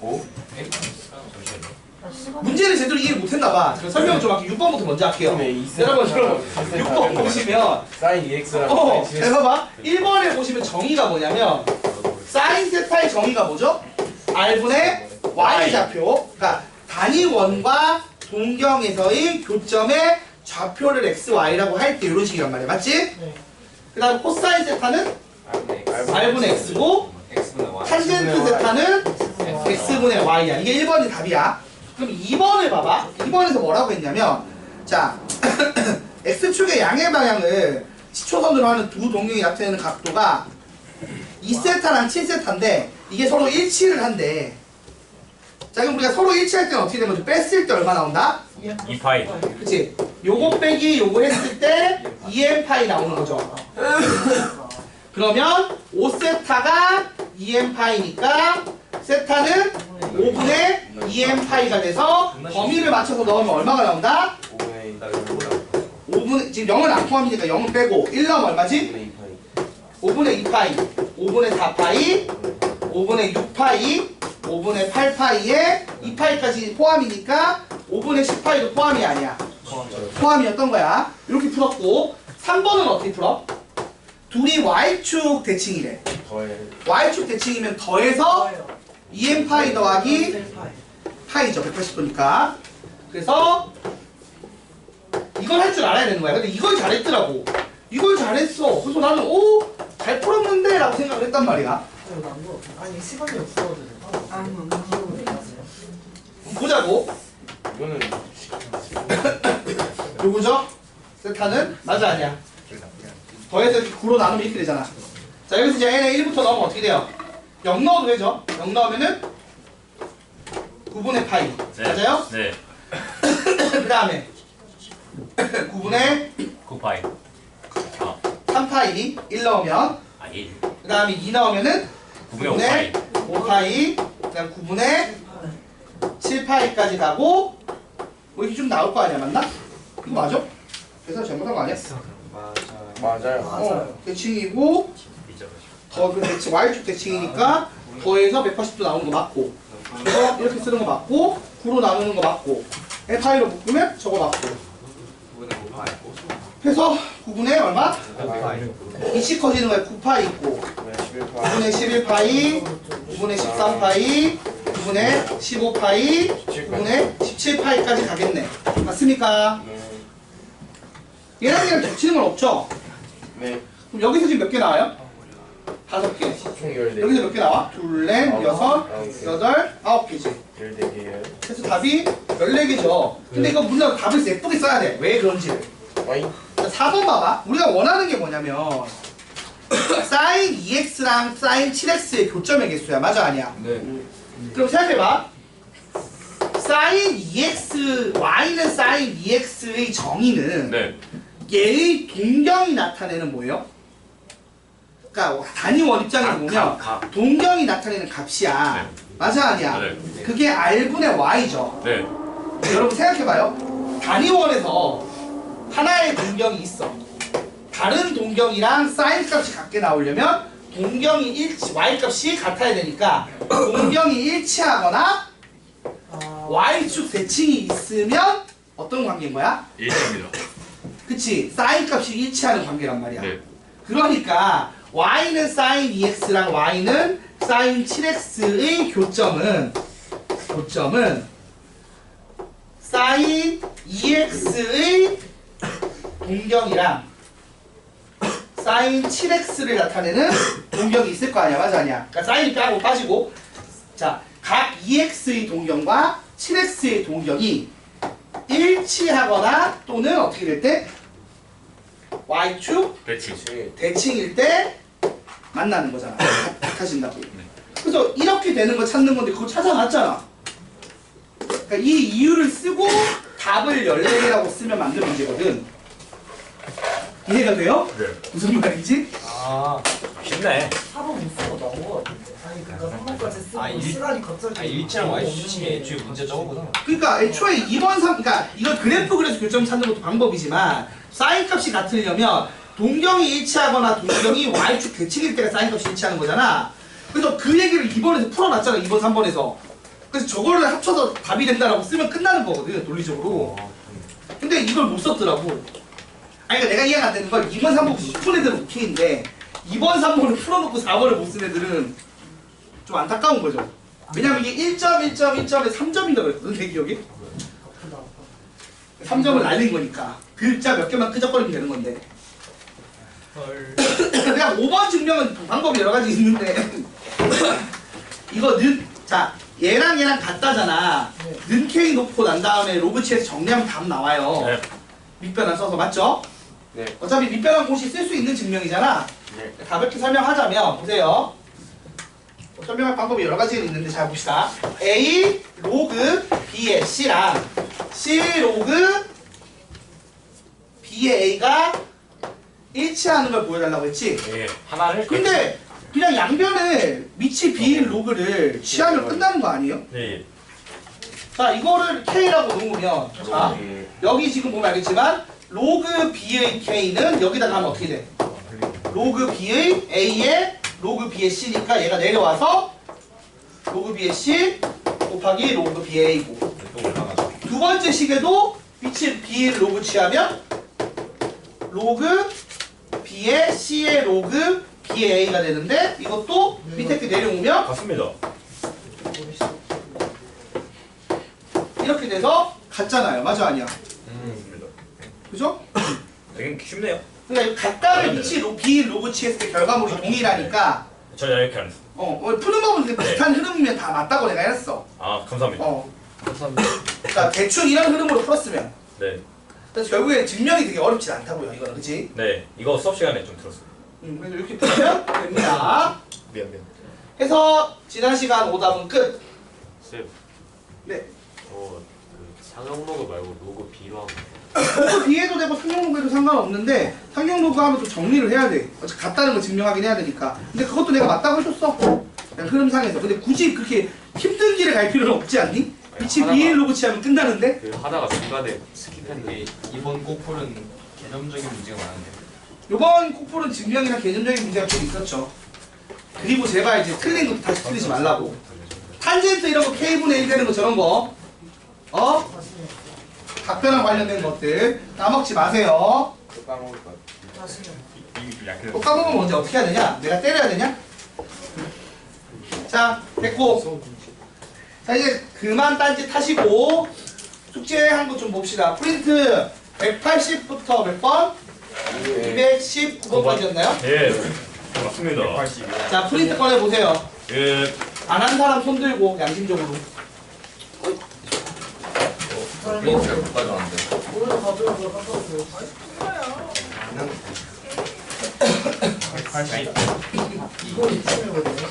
오? 문제를 제대로 이해 못했나 봐. 제가 설명을 좀 할게요. 6번부터 먼저 할게요. 여러분, 6번 보시면 사인 EX라고 잘 봐봐. 1번에 보시면 정의가 뭐냐면 사인 세타의 정의가 뭐죠? R분의 Y 좌표. 그러니까 단위원과 동경에서의 교점의 좌표를 XY라고 할 때 이런 식이란 말이야. 맞지? 네. 그 다음 코사인 세타는 R분의 X고 X분의 Y. 탄젠트 세타는 X분의 Y야. 이게 1번이 답이야. 그럼 2번을 봐봐. 2번에서 뭐라고 했냐면 자 X축의 양의 방향을 시초선으로 하는 두 동경이 나타내는 각도가 2세타랑 7세타인데 이게 서로 일치를 한대. 자 그럼 우리가 서로 일치할 때는 어떻게 되는 거지? 뺐을 때 얼마 나온다? 2파이. 그치? 요거 빼기 요거 했을 때 2n 파이 나오는 거죠. 그러면 5세타가 2n 파이니까 세타는 5분의 2n 파이가 돼서 범위를 맞춰서 넣으면 얼마가 나온다? 5분의 지금 0은 안 포함이니까 0은 빼고 1 넣으면 얼마지? 5분의 2파이, 5분의 4파이, 5분의 6파이, 5분의 8파이에 2파이까지 포함이니까 5분의 10파이도 포함이 아니야. 포함이었던 거야. 이렇게 풀었고 3번은 어떻게 풀어? 둘이 y축 대칭이래. y축 대칭이면 더해서 2n파이 더하기 파이죠. 180도니까. 그래서 이걸 할 줄 알아야 되는 거야. 근데 이걸 잘했더라고. 이걸 잘했어. 그래서 나는 잘 풀었는데 라고 생각을 했단 말이야. 아니 시간이 없어도 돼. 보자고. 이거는 요거죠? 세타는? 맞아 아니야? 더해서 이렇게 9로 나누면 이렇게 되잖아. 자 여기서 이제 n에 1부터 넣으면 어떻게 돼요? 0 넣어도 되죠? 0 넣으면은 9분의 파이. 맞아요? 네. 그 다음에 9분의 9파이. 3파이 1 넣으면 1. 그 다음에 2 넣으면은 9분의 5파이 그 다음 9분의 7파이까지 가고 뭐 이렇게 좀 나올 거 아니야 맞나? 이거 맞아? 계산 잘못한 거 아니야? 맞아요. 대칭이고 더 대칭 y축 대칭이니까 더해서 180도 나오는 거 맞고 그래서 이렇게 쓰는 거 맞고 9로 나누는 거 맞고 파이로 묶으면 저거 맞고 해서 9분의 얼마? 2씩 커지는 거에 9파이 있고 9분의 11파이 9분의 13파이 9분의 15파이 9분의 17파이까지 가겠네. 맞습니까? 얘랑 겹치는 건 없죠? 네. 그럼 여기서 지금 몇 개 나와요? 5개. 총 14개. 여기서 몇 개 나와? 둘, 넷, 여섯, 여덟, 9개지. 14개예요. 그래서 답이 14개죠. 근데 이거 문제가 답을 예쁘게 써야 돼. 왜 그런지를. 와이. 4번 봐봐. 우리가 원하는 게 뭐냐면 sin 2x랑 sin 7x의 교점의 개수야. 맞아 아니야? 네. 그럼 생각해봐. sin 2x, y는 sin 2x의 정의는 네. 얘의 동경이 나타내는 뭐예요? 그러니까 단위원 입장에서 보면 동경이 나타내는 값이야. 맞아 아니야? 네. 그게 r분의 y죠. 네. 여러분 생각해봐요. 단위원에서 하나의 동경이 있어. 다른 동경이랑 사인 값이 같게 나오려면 동경이 y 값이 같아야 되니까 동경이 일치하거나 y축 대칭이 있으면 어떤 관계인 거야? 일치입니다. 그치? 사인 값이 일치하는 관계란 말이야. 네. 그러니까 y는 sin 2x랑 y는 sin 7x의 교점은 sin 2x의 동경이랑 sin 7x를 나타내는 동경이 있을 거 아니야. 맞아 아니야? 그러니까 사인이 빼고 빠지고 자, 각 2x의 동경과 7x의 동경이 일치하거나 또는 어떻게 될 때? y축 대칭. 대칭일 때 만나는 거잖아. 같아진다고. 그래서 이렇게 되는 거 찾는 건데 그거 찾아놨잖아. 그러니까 이 이유를 쓰고 답을 14개라고 쓰면 만든 문제거든. 이해가 돼요? 네. 무슨 말인지? 쉽네. 4번 못 쓰고 나온 거 같은데. 아니 그니까 3번까지 쓰고 시간이 갑자기 일치랑 y축의 주요 문제 저거구나. 그러니까 애초에 2번 3 그러니까 이걸 그래프 그려서 교점 찾는 것도 방법이지만 사인 값이 같으려면 동경이 일치하거나 동경이 y축 대칭일 때가 사인 값이 일치하는 거잖아. 그래서 그 얘기를 2번에서 풀어놨잖아. 2번 3번에서. 그래서 저거를 합쳐서 답이 된다라고 쓰면 끝나는 거거든. 논리적으로. 근데 이걸 못 썼더라고. 아니 그러니까 내가 이해가 안 되는 건 2번 3번 푼 애들은 오케이인데 2번 3번을 풀어놓고 4번을 못 쓴 애들은 좀 안타까운 거죠. 왜냐면 이게 1.1.1점에 3점인가 그랬거든. 내 기억에. 3점을 날린 거니까 글자 몇 개만 끄적거리면 되는 건데 그냥 5번 증명은 방법이 여러 가지 있는데 이거 자 얘랑 얘랑 같다잖아. 는 K 놓고 난 다음에 로그 치에서 정리하면 답 나와요. 네. 밑변환 써서 맞죠? 네. 어차피 밑변환 공식 쓸 수 있는 증명이잖아. 네. 가볍게 설명하자면 보세요. 설명할 방법이 여러 가지 있는데 잘 봅시다. A 로그 B의 C랑 C 로그 B의 A가 일치하는 걸 보여달라고 했지? 예. 하나를. 근데 그냥 양변에 미치 B인 로그를 취하면 끝나는 거 아니에요? 네. 자, 이거를 K라고 놓으면 자, 여기 지금 보면 알겠지만 로그 B의 K는 여기다 가면 어떻게 돼? 로그 B의 A에 로그 B의 C니까 얘가 내려와서 로그 B의 C 곱하기 로그 B의 A고, 또 올라가죠. 두 번째 식에도 미치 B의 로그 취하면 로그 B의 C의 로그 B의 A가 되는데 이것도 밑에 게 내려오면 맞습니다. 이렇게 돼서 같잖아요. 맞아 아니야? 맞습니다. 그죠? 되게 쉽네요. 그러니까 각각의 위치 B 로그 취했을 때 결과물이 동일하니까 전혀 이렇게 안 했어. 푸는 법은 근데 비슷한 흐름이면 다 맞다고 내가 했어. 아, 감사합니다. 감사합니다. 그러니까 대충 이런 흐름으로 풀었으면. 네. 그래서 결국에 증명이 되게 어렵지 않다고요. 이거는 그치? 네. 이거 수업 시간에 좀 들었어요. 그래서 이렇게 풀면 됩니다. 미안. 해서 지난 시간 오답은 끝. 쌤, 네. 그 상용 로그 말고 로그 B로 하면 로그 B해도 되고 상용 로그해도 상관없는데 상용 로그 하면 좀 정리를 해야 돼. 어차피 같다는 걸 증명하긴 해야 되니까. 근데 그것도 내가 맞다고 해줬어. 그냥 흐름상에서. 근데 굳이 그렇게 힘든 길을 갈 필요는 없지 않니? 빛이 B1 로그 취하면 끝나는데? 그 하다가 중간에 스킵했는데 이번 꼬풀은 개념적인 문제가 많은데. 요번 코풀은 증명이나 개념적인 문제가 좀 있었죠. 그리고 제발 이제 틀린 것도 다시 틀리지 말라고. 탄젠트 이런 거 K분의 1 되는 거 저런 거. 각변랑 관련된 것들 까먹지 마세요. 또 까먹을 것 같아. 이미 좀 약해서. 또 까먹으면 언제 어떻게 해야 되냐? 내가 때려야 되냐? 자, 됐고. 자, 이제 그만 딴짓 하시고 숙제 한 거 좀 봅시다. 프린트 180부터 몇 번? 219번까지였나요? 예. 맞습니다. 자, 프린트 꺼내보세요. 예. 안 한 사람 손 들고 양심적으로. 프린트를 못 가져왔는데. 오늘 가져와서 깎았어요. 80. 이거 이쯤이거든요.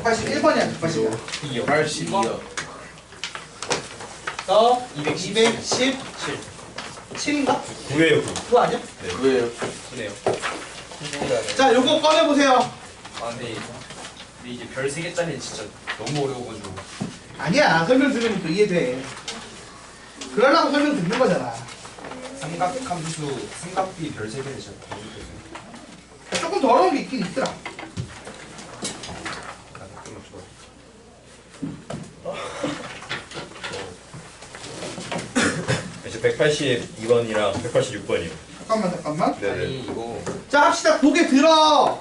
181번이야, 181번. 82요. 더 217. 7인가? 9예요, 9. 그거 아니야? 왜요? 그래요. 자, 요거 꺼내보세요. 아 근데 이제 별 3개짜리는 진짜 너무 어려워가지고. 아니야, 설명 들으면 또 이해돼. 그러려고 설명 듣는 거잖아. 삼각함수 삼각비 별 3개를 진짜 조금 더 어려운 게 있긴 있더라. 이제 182번이랑 186번이요. 잠깐만. 아니 이거 자, 합시다. 고개 들어.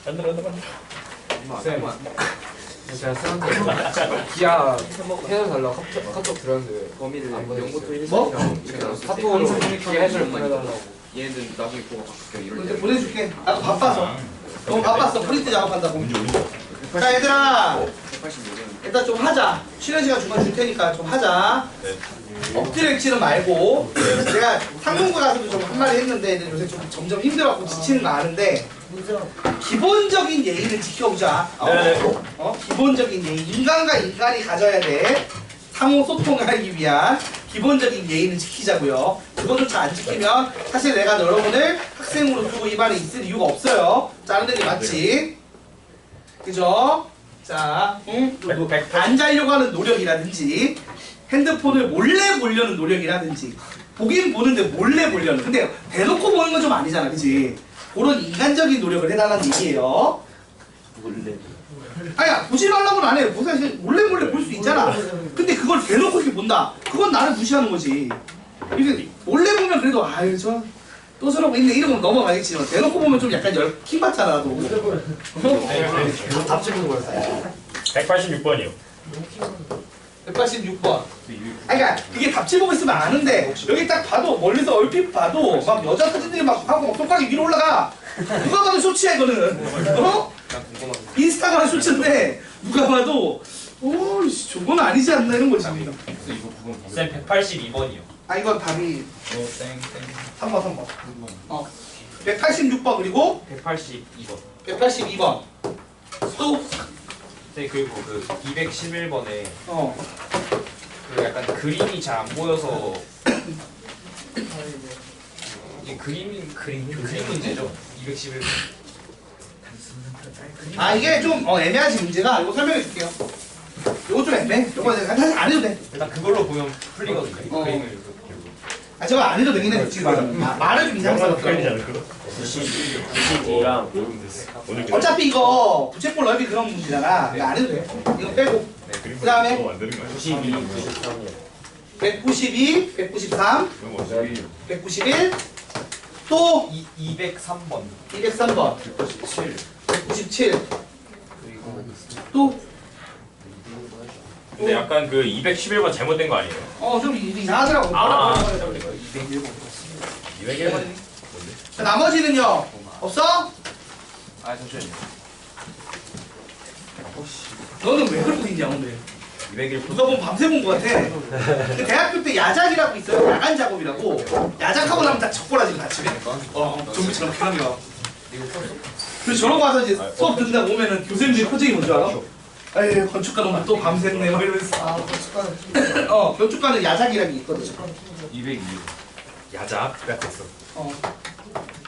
안 들어. 쌤, 제가 쌤한테 기아 해달라고 카톡 드렸는데 범위를 안 보내줬어요. 뭐? 카톡으로 기아 해설 보내달라고. 얘는 나중에 보고 바뀌어 이럴 이제 때. 보내줄게. 나도 바빠서. 너무 바빴어. 프린트 작업한다고. 언제 올리죠? 자, 얘들아. 185년. 일단 좀 하자. 쉬는 시간 중간 줄 테니까 좀 하자. 네. 엎드려 있지는 말고. 제가 상공부 가서도 좀 한마디 했는데 애들 요새 좀 점점 힘들어갖고 지치는 거 아는데 기본적인 예의를 지켜보자. 네. 기본적인 예의. 인간과 인간이 가져야 돼. 상호 소통을 하기 위한 기본적인 예의는 지키자고요. 그것조차 안 지키면 사실 내가 여러분을 학생으로 두고 이 반에 있을 이유가 없어요. 자는 게 맞지. 그죠? 자, 안 자려고 하는 노력이라든지 핸드폰을 몰래 보려는 노력이라든지 보긴 보는데 몰래 보려는, 근데 대놓고 보는 건 좀 아니잖아, 그치? 그런 인간적인 노력을 해달라는 얘기예요. 아니야, 보지 말라고는 안 해요. 사실 몰래 볼 수 있잖아. 근데 그걸 대놓고 이렇게 본다. 그건 나를 무시하는 거지. 이게 몰래 보면 그래도 아유 또 저러고 있네 이러면 넘어가겠지만 대놓고 보면 좀 약간 킹 받잖아, 너. 답 찍는 거였어요. 186번이요. 186번. 그러니까 이게 답지 보고 있으면 아는데 여기 딱 봐도 멀리서 얼핏 봐도 막 여자 사진들이 막 하고 손가락이 위로 올라가. 누가 봐도 쇼츠야 이거는. 인스타그램 쇼츠인데 누가 봐도 오씨 저건 아니지 않나 이런 거지. 쌤 182번이요. 아 이건 답이 땡. 3번. 186번 그리고 182번. 182번. 또 쌤 그리고 그 211번에 어. 그 약간 그림이 잘 안 보여서 이게 그림 문제죠. 211. 아 이게 좀 애매하지 문제가. 이거 설명해 줄게요. 이거 좀 애매해. 이거 사실 안 해도 돼. 일단 그걸로 보면 풀리거든요. 어. 그림을 이렇게 보고. 아 저거 안 해도 되긴 해. 지금 말을 좀 이상하더라고. 92랑 어차피 이거 부채꼴 넓이 그런 문제잖아. 이거 안 해도 돼. 이거 빼고. 그 다음에 92, 93이요. 192, 193, 191, 또 203번. 203번, 197, 또 근데 약간 그 211번 잘못된 거 아니에요? 좀 이상하더라고. 아. 201번. 자, 나머지는요. 없어? 아 잠시만요. 너는 왜 그러고 있냐 오늘? 201번. 누가 보면 밤새 본 거 같아. 그 대학교 때 야작이라고 있어요. 야간 작업이라고. 야작하고 나면 다 적골아지고 다 집에. 좀비처럼 편합니다. 그래서 저러고 와서 이제 수업 듣는다 오면은 교수님들이 표정이 뭔지 알아? 에이 건축가 놈또 밤샜네 막 이러면서. 아 건축가는 건축가는 야작이라는 게 있거든. 202. 야작 같았어.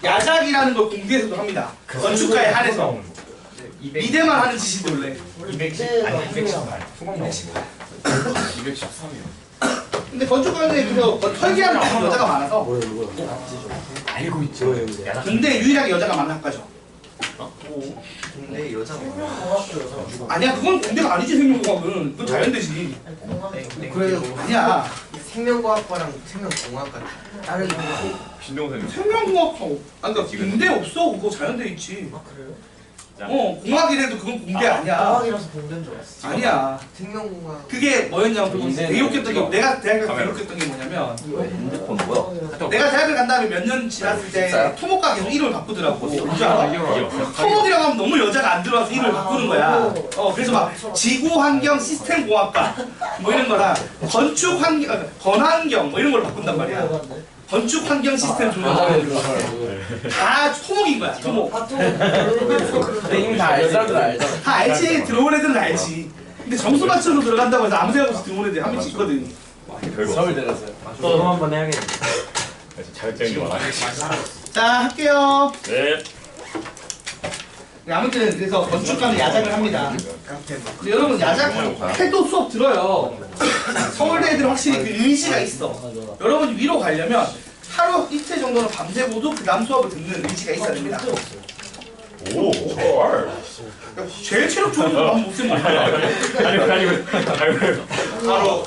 야작이라는 걸 공대에서도 합니다. 건축가에 한해서. 200. 미대만 하는 짓인데 원래. 210. 아니 218. 213이요. 근데 건축가는 그래서 설계하는 데 여자가 많아서 뭐야. 알고 있죠. 저 공대 유일하게 여자가 많은 학과죠. 근데 여자가 공학도 여자 아니야 그건 공대가 아니지 생명공학은. 그건 자연대지. 그래요. 아니야. 생명과학과랑 생명공학과 다른 거. 신동생. 생명공학하고 그러니까 공대 없어. 그거 자연대 있지. 아 그래요? 공학이라도 그건 공대 아니야. 공학이라서 공대인 줄 알았어 아니야. 생명공학. 그게 뭐였냐면 그거 인생. 대욕했던 게 내가 대학을 카메라. 대욕했던 게 뭐냐면 핸드폰 뭐야? 내가 대학을 간 다음에 몇 년 지났을 때 토목과 계속 이름을 바꾸더라고. 뭔지 알아? 토목이라고 하면 너무 여자가 안 들어와서 이름을 바꾸는 거야. 그래서 막 지구 환경 시스템 공학과 뭐 이런 거랑 건축 환경 건환경 뭐 이런 걸 바꾼단 말이야. 건축 환경 시스템 조정 다 토목인 거야. 토목. 근데 이미 다 알잖아. 알잖아. 다 알지. 들어온 애들은 알지. 근데 점수 맞춰서 들어간다고 해서 아무 생각 없이 들어온 애들 한 명씩 있거든. 별거. 서울대라서요. 또 한번 해야겠네. 자격증이 많아. 자 할게요. 네. 네, 아무튼 그래서 건축가는 야작을 합니다. 근데 여러분 야작 해도 수업 들어요. 서울대 애들은 확실히 그 의지가 있어. 여러분이 위로 가려면 하루 이틀 정도는 밤새고도 그 다음 수업을 듣는 의지가 있어야 됩니다. 오. 헐. 제일 체력 좋은 사람 못 쓰면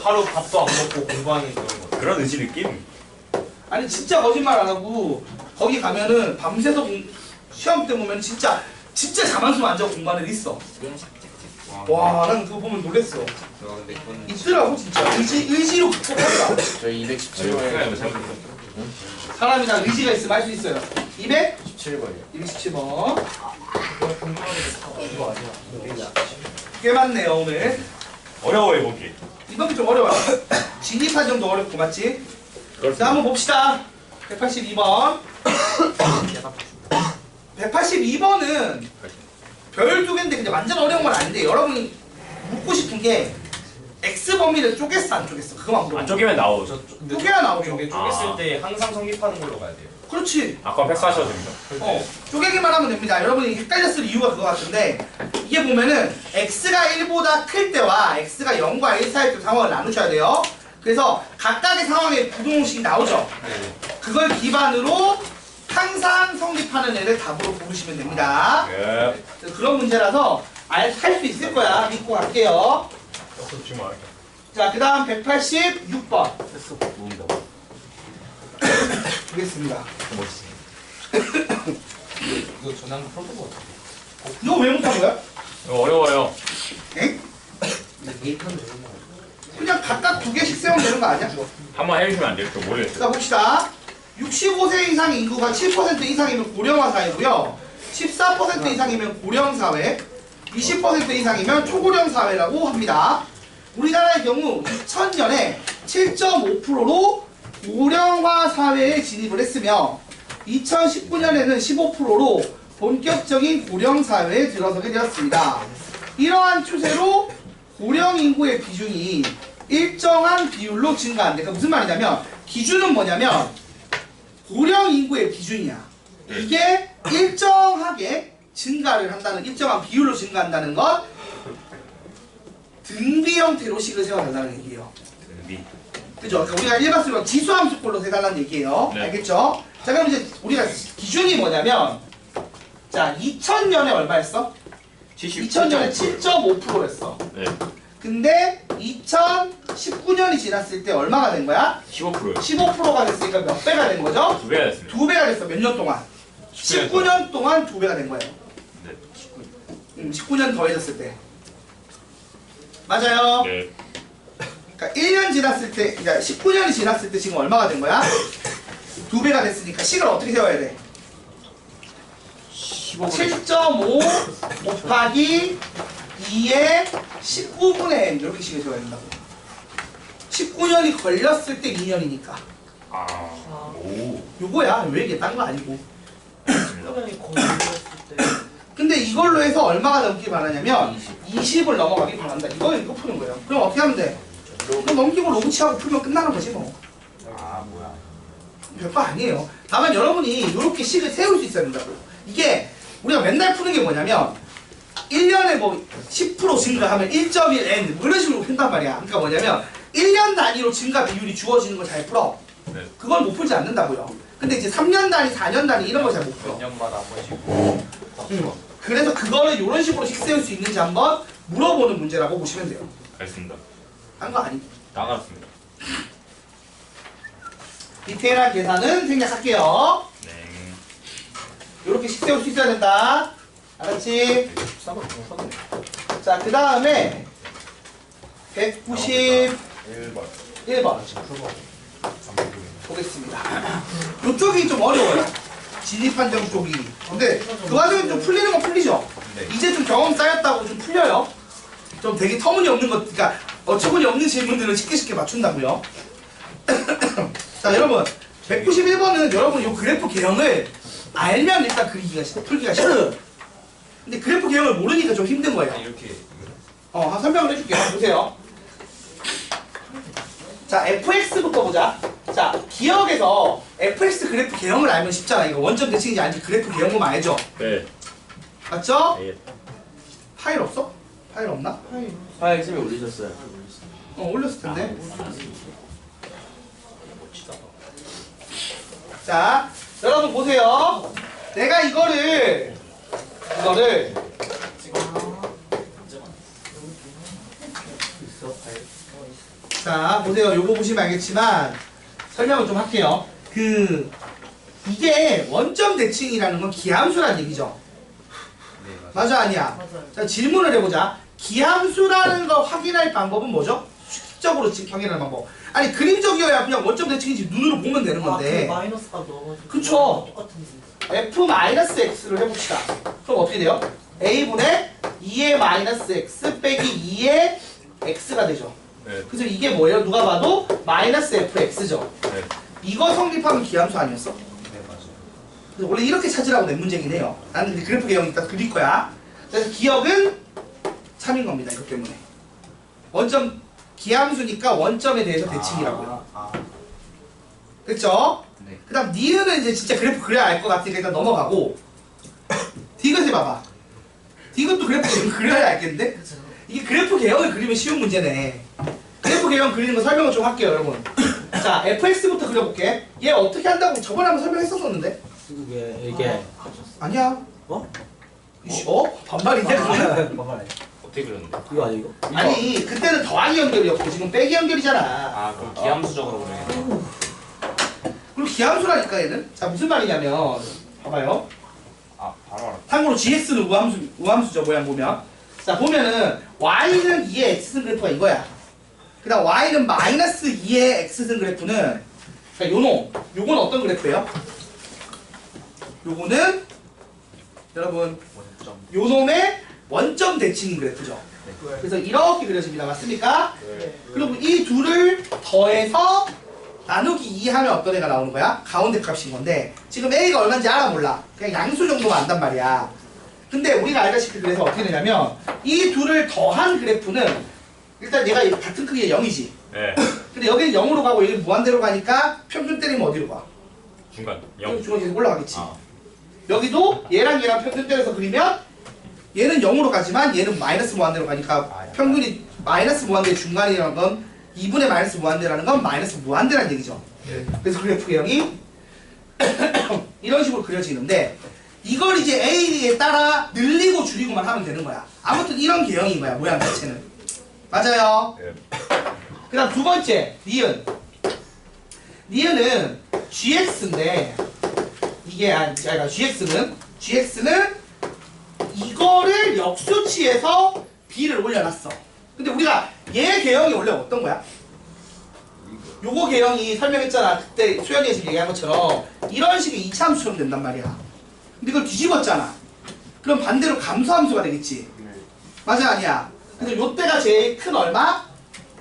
하루 밥도 안 먹고 공부하는 그런 거. 그런 의지 느낌? 아니 진짜 거짓말 안 하고 거기 가면은 밤새서 시험 때 보면 진짜 잠안 수면 안 자고 공부하는 애 있어. 와, 난 그거 보면 놀랬어. 근데 그건 있더라고 진짜 의지로 극복한다. 저희 217번에 사람이 다 의지가 있으면 할 수 있어요. 17번이요. 217번. 꽤 많네요 오늘. 어려워 이번 게. 이번 게 좀 어려워요. 진입한 정도 어렵고 맞지? 자 한번 봅시다. 182번. 182번은 별 두 개인데 근데 완전 어려운 건 아닌데 여러분이 묻고 싶은 게 X 범위를 쪼갰어 안 쪼갰어? 그거만 물어봐. 안 쪼개면 나오죠. 쪼개야 나오죠. 근데 쪼갰을 때 항상 성립하는 걸로 가야 돼요. 그렇지. 아까 패스하셔도 됩니다. 쪼개기만 하면 됩니다. 여러분이 헷갈렸을 이유가 그거 같은데 이게 보면은 x가 1보다 클 때와 x가 0과 1 사이의 상황을 나누셔야 돼요. 그래서 각각의 상황에 부동식이 나오죠. 그걸 기반으로 항상 성립하는 애를 답으로 고르시면 됩니다. 예. 그런 문제라서 할 수 있을 거야. 믿고 갈게요. 지금 알 자, 그 다음 186번. 보겠습니다. 이거 전화한 거 풀어본 거 같아. 이거 왜 못한 거야? 이거 어려워요. 엥? 그냥 각각 두 개씩 세우면 되는 거 아니야? 한번 해주시면 안 돼요? 저 모르겠어요. 자 봅시다. 65세 이상 인구가 7% 이상이면 고령화 사회고요. 14% 이상이면 고령 사회, 20% 이상이면 초고령 사회라고 합니다. 우리나라의 경우 2000년에 7.5%로 고령화 사회에 진입을 했으며 2019년에는 15%로 본격적인 고령 사회에 들어서게 되었습니다. 이러한 추세로 고령 인구의 비중이 일정한 비율로 증가한다. 그러니까 무슨 말이냐면 기준은 뭐냐면 고령 인구의 기준이야. 이게 일정하게 증가를 한다는, 일정한 비율로 증가한다는 것, 등비 형태로 식을 세워달라는 얘기예요. 그죠? 그러니까 우리가 일반적으로 지수함수꼴로 해달라는 얘기예요. 네. 알겠죠? 자, 그럼 이제 우리가 기준이 뭐냐면, 자, 2000년에 얼마였어? 2000년에 7.5%였어. 네. 근데 2019년이 지났을 때 얼마가 된 거야? 15%요. 15%가 됐으니까 몇 배가 된 거죠? 2배가 됐습니다. 2배가 됐어. 몇 년 동안? 19년 동안 2배가 된 거예요. 네. 19년 더해졌을 때. 맞아요. 네. 그러니까 1년 지났을 때, 그러니까 19년이 지났을 때 지금 얼마가 된 거야? 2배가 됐으니까 식을 어떻게 세워야 돼? 7.5 곱하기 2의 19분의 n 이렇게 식을 세워야 된다고. 19년이 걸렸을 때 2년이니까. 오. 요거야. 왜 이게 딴 거 아니고. 소년이 거의 때 근데 이걸로 해서 얼마가 넘기 바라냐면 20을 넘어가기 바란다. 이거 푸는 거예요. 그럼 어떻게 하면 돼? 그럼 넘기고 로그치하고 풀면 끝나는 거지 뭐. 뭐야. 별거 아니에요. 다만 여러분이 이렇게 식을 세울 수 있어야 된다고. 이게 우리가 맨날 푸는 게 뭐냐면 1년에 뭐 10% 증가하면 1.1n 뭐 이런 식으로 푼단 말이야. 그러니까 뭐냐면 1년 단위로 증가 비율이 주어지는 걸 잘 풀어. 네. 그걸 못 풀지 않는다고요. 근데 이제 3년 단위, 4년 단위 이런 걸 잘 못 풀어. 년마다 한 번씩. 그래서 그거를 이런 식으로 식 세울 수 있는지 한번 물어보는 문제라고 보시면 돼요. 알겠습니다. 한 거 아니고. 나갔습니다. 디테일한 계산은 생략할게요. 네. 이렇게 식 세울 수 있어야 된다. 알았지? 자, 그 다음에 191번 보겠습니다. 이쪽이 좀 어려워요. 진입판정 쪽이. 근데 그 과정에 좀 풀리는 건 풀리죠? 이제 좀 경험 쌓였다고 좀 풀려요. 좀 되게 터무니없는 것, 그러니까 어처구니없는 질문들을 쉽게 맞춘다고요. 자, 여러분 191번은 여러분 이 그래프 개형을 알면 일단 풀기가 쉬워요. 근데 그래프 개형을 모르니까 좀 힘든 거예요. 이렇게 한 설명을 해줄게요. 보세요. 자, fx부터 보자. 자, 기억에서 fx 그래프 개형을 알면 쉽잖아. 이거 원점 대칭인지 아닌지 그래프 개형 보면 알죠? 네. 맞죠? 네. 파일 없어? 파일 없나? 파일 쌤이 올리셨어요. 올렸을 텐데. 자, 여러분 보세요. 내가 이거를 자, 보세요. 요거 보시면 알겠지만 설명을 좀 할게요. 이게 원점 대칭이라는 건 기함수란 얘기죠. 맞아 아니야? 맞아요. 자, 질문을 해보자. 기함수라는 거 확인할 방법은 뭐죠? 수직적으로 확인하는 방법. 아니 그림적이어야 그냥 원점 대칭인지 눈으로 보면 되는 건데. 그 마이너스가 넣어가지고 그쵸. 똑같은지. f-x를 해봅시다. 그럼 어떻게 돼요? a분의 2의 마이너스 x 빼기 2의 x가 되죠. 네. 그래서 이게 뭐예요? 누가 봐도 마이너스 fx죠. 네. 이거 성립하면 기함수 아니었어? 네, 맞아요. 그래서 원래 이렇게 찾으라고 낸 문제긴 해요. 나는 근데 그래프 개형 이따 그릴 거야. 그래서 기억은 3인 겁니다. 이것 때문에. 원점 기함수니까 원점에 대해서 대칭이라고요. 그쵸? 네. 그 다음 니은은 이제 진짜 그래프 그려야 알 것 같으니까 일단 넘어가고 디귿을 봐봐. 디귿도 그래프 개형 그려야 알겠는데? 이게 그래프 개형을 그리면 쉬운 문제네. 그래프 개형 그리는 거 설명을 좀 할게요 여러분. 자, fx부터 그려볼게. 얘 어떻게 한다고 저번에 한번 설명했었었는데? 이게 아니야. 어? 반말인데 그거는? 어떻게 그렸는데? 이거 아니야 이거? 아니 그때는 더하기 연결이었고 지금 빼기 연결이잖아. 아 그럼 기함수적으로 그려야겠다. 그리고 기함수라니까 얘는. 자, 무슨 말이냐면 봐봐요. 아 바로 알았다. 참고로 gx는 우함수죠 모양 보면. 자, 보면은 y는 2의 x승 그래프가 이거야. 그 다음 y는 마이너스 2의 x승 그래프는, 그러니까 요건 어떤 그래프예요? 요거는 여러분 요놈의 원점 대칭 그래프죠. 그래서 이렇게 그려집니다. 맞습니까? 네. 그리고 이 둘을 더해서 나누기 2 하면 어떤 애가 나오는 거야? 가운데 값인 건데 지금 a가 얼마인지 알아 몰라. 그냥 양수 정도만 안단 말이야. 근데 우리가 알다시피 그래서 어떻게 되냐면 이 둘을 더한 그래프는 일단 얘가 같은 크기의 0이지. 네. 근데 여기는 0으로 가고 여기는 무한대로 가니까 평균 때리면 어디로 가? 중간 여기 중간에 올라가겠지. 아. 여기도 얘랑 얘랑 평균 떼서 그리면 얘는 0으로 가지만 얘는 마이너스 무한대로 가니까 평균이 마이너스 무한대 중간이라는 건 2분의 마이너스 무한대라는 건 마이너스 무한대라는 얘기죠. 그래서 그래프 개형이 이런 식으로 그려지는데 이걸 이제 A에 따라 늘리고 줄이고만 하면 되는 거야. 아무튼 이런 개형인 거야, 모양 자체는. 맞아요. 그 다음 두 번째, 니은. 니은은 GX인데 이게 그러니까 GX는 이거를 역수치해서 B를 올려놨어. 근데 우리가 얘 개형이 원래 어떤 거야? 요거 개형이 설명했잖아. 그때 소연이가 지금 얘기한 것처럼 이런 식의 이차함수처럼 된단 말이야. 근데 이걸 뒤집었잖아. 그럼 반대로 감소함수가 되겠지. 맞아 아니야? 근데 요때가 제일 큰 얼마?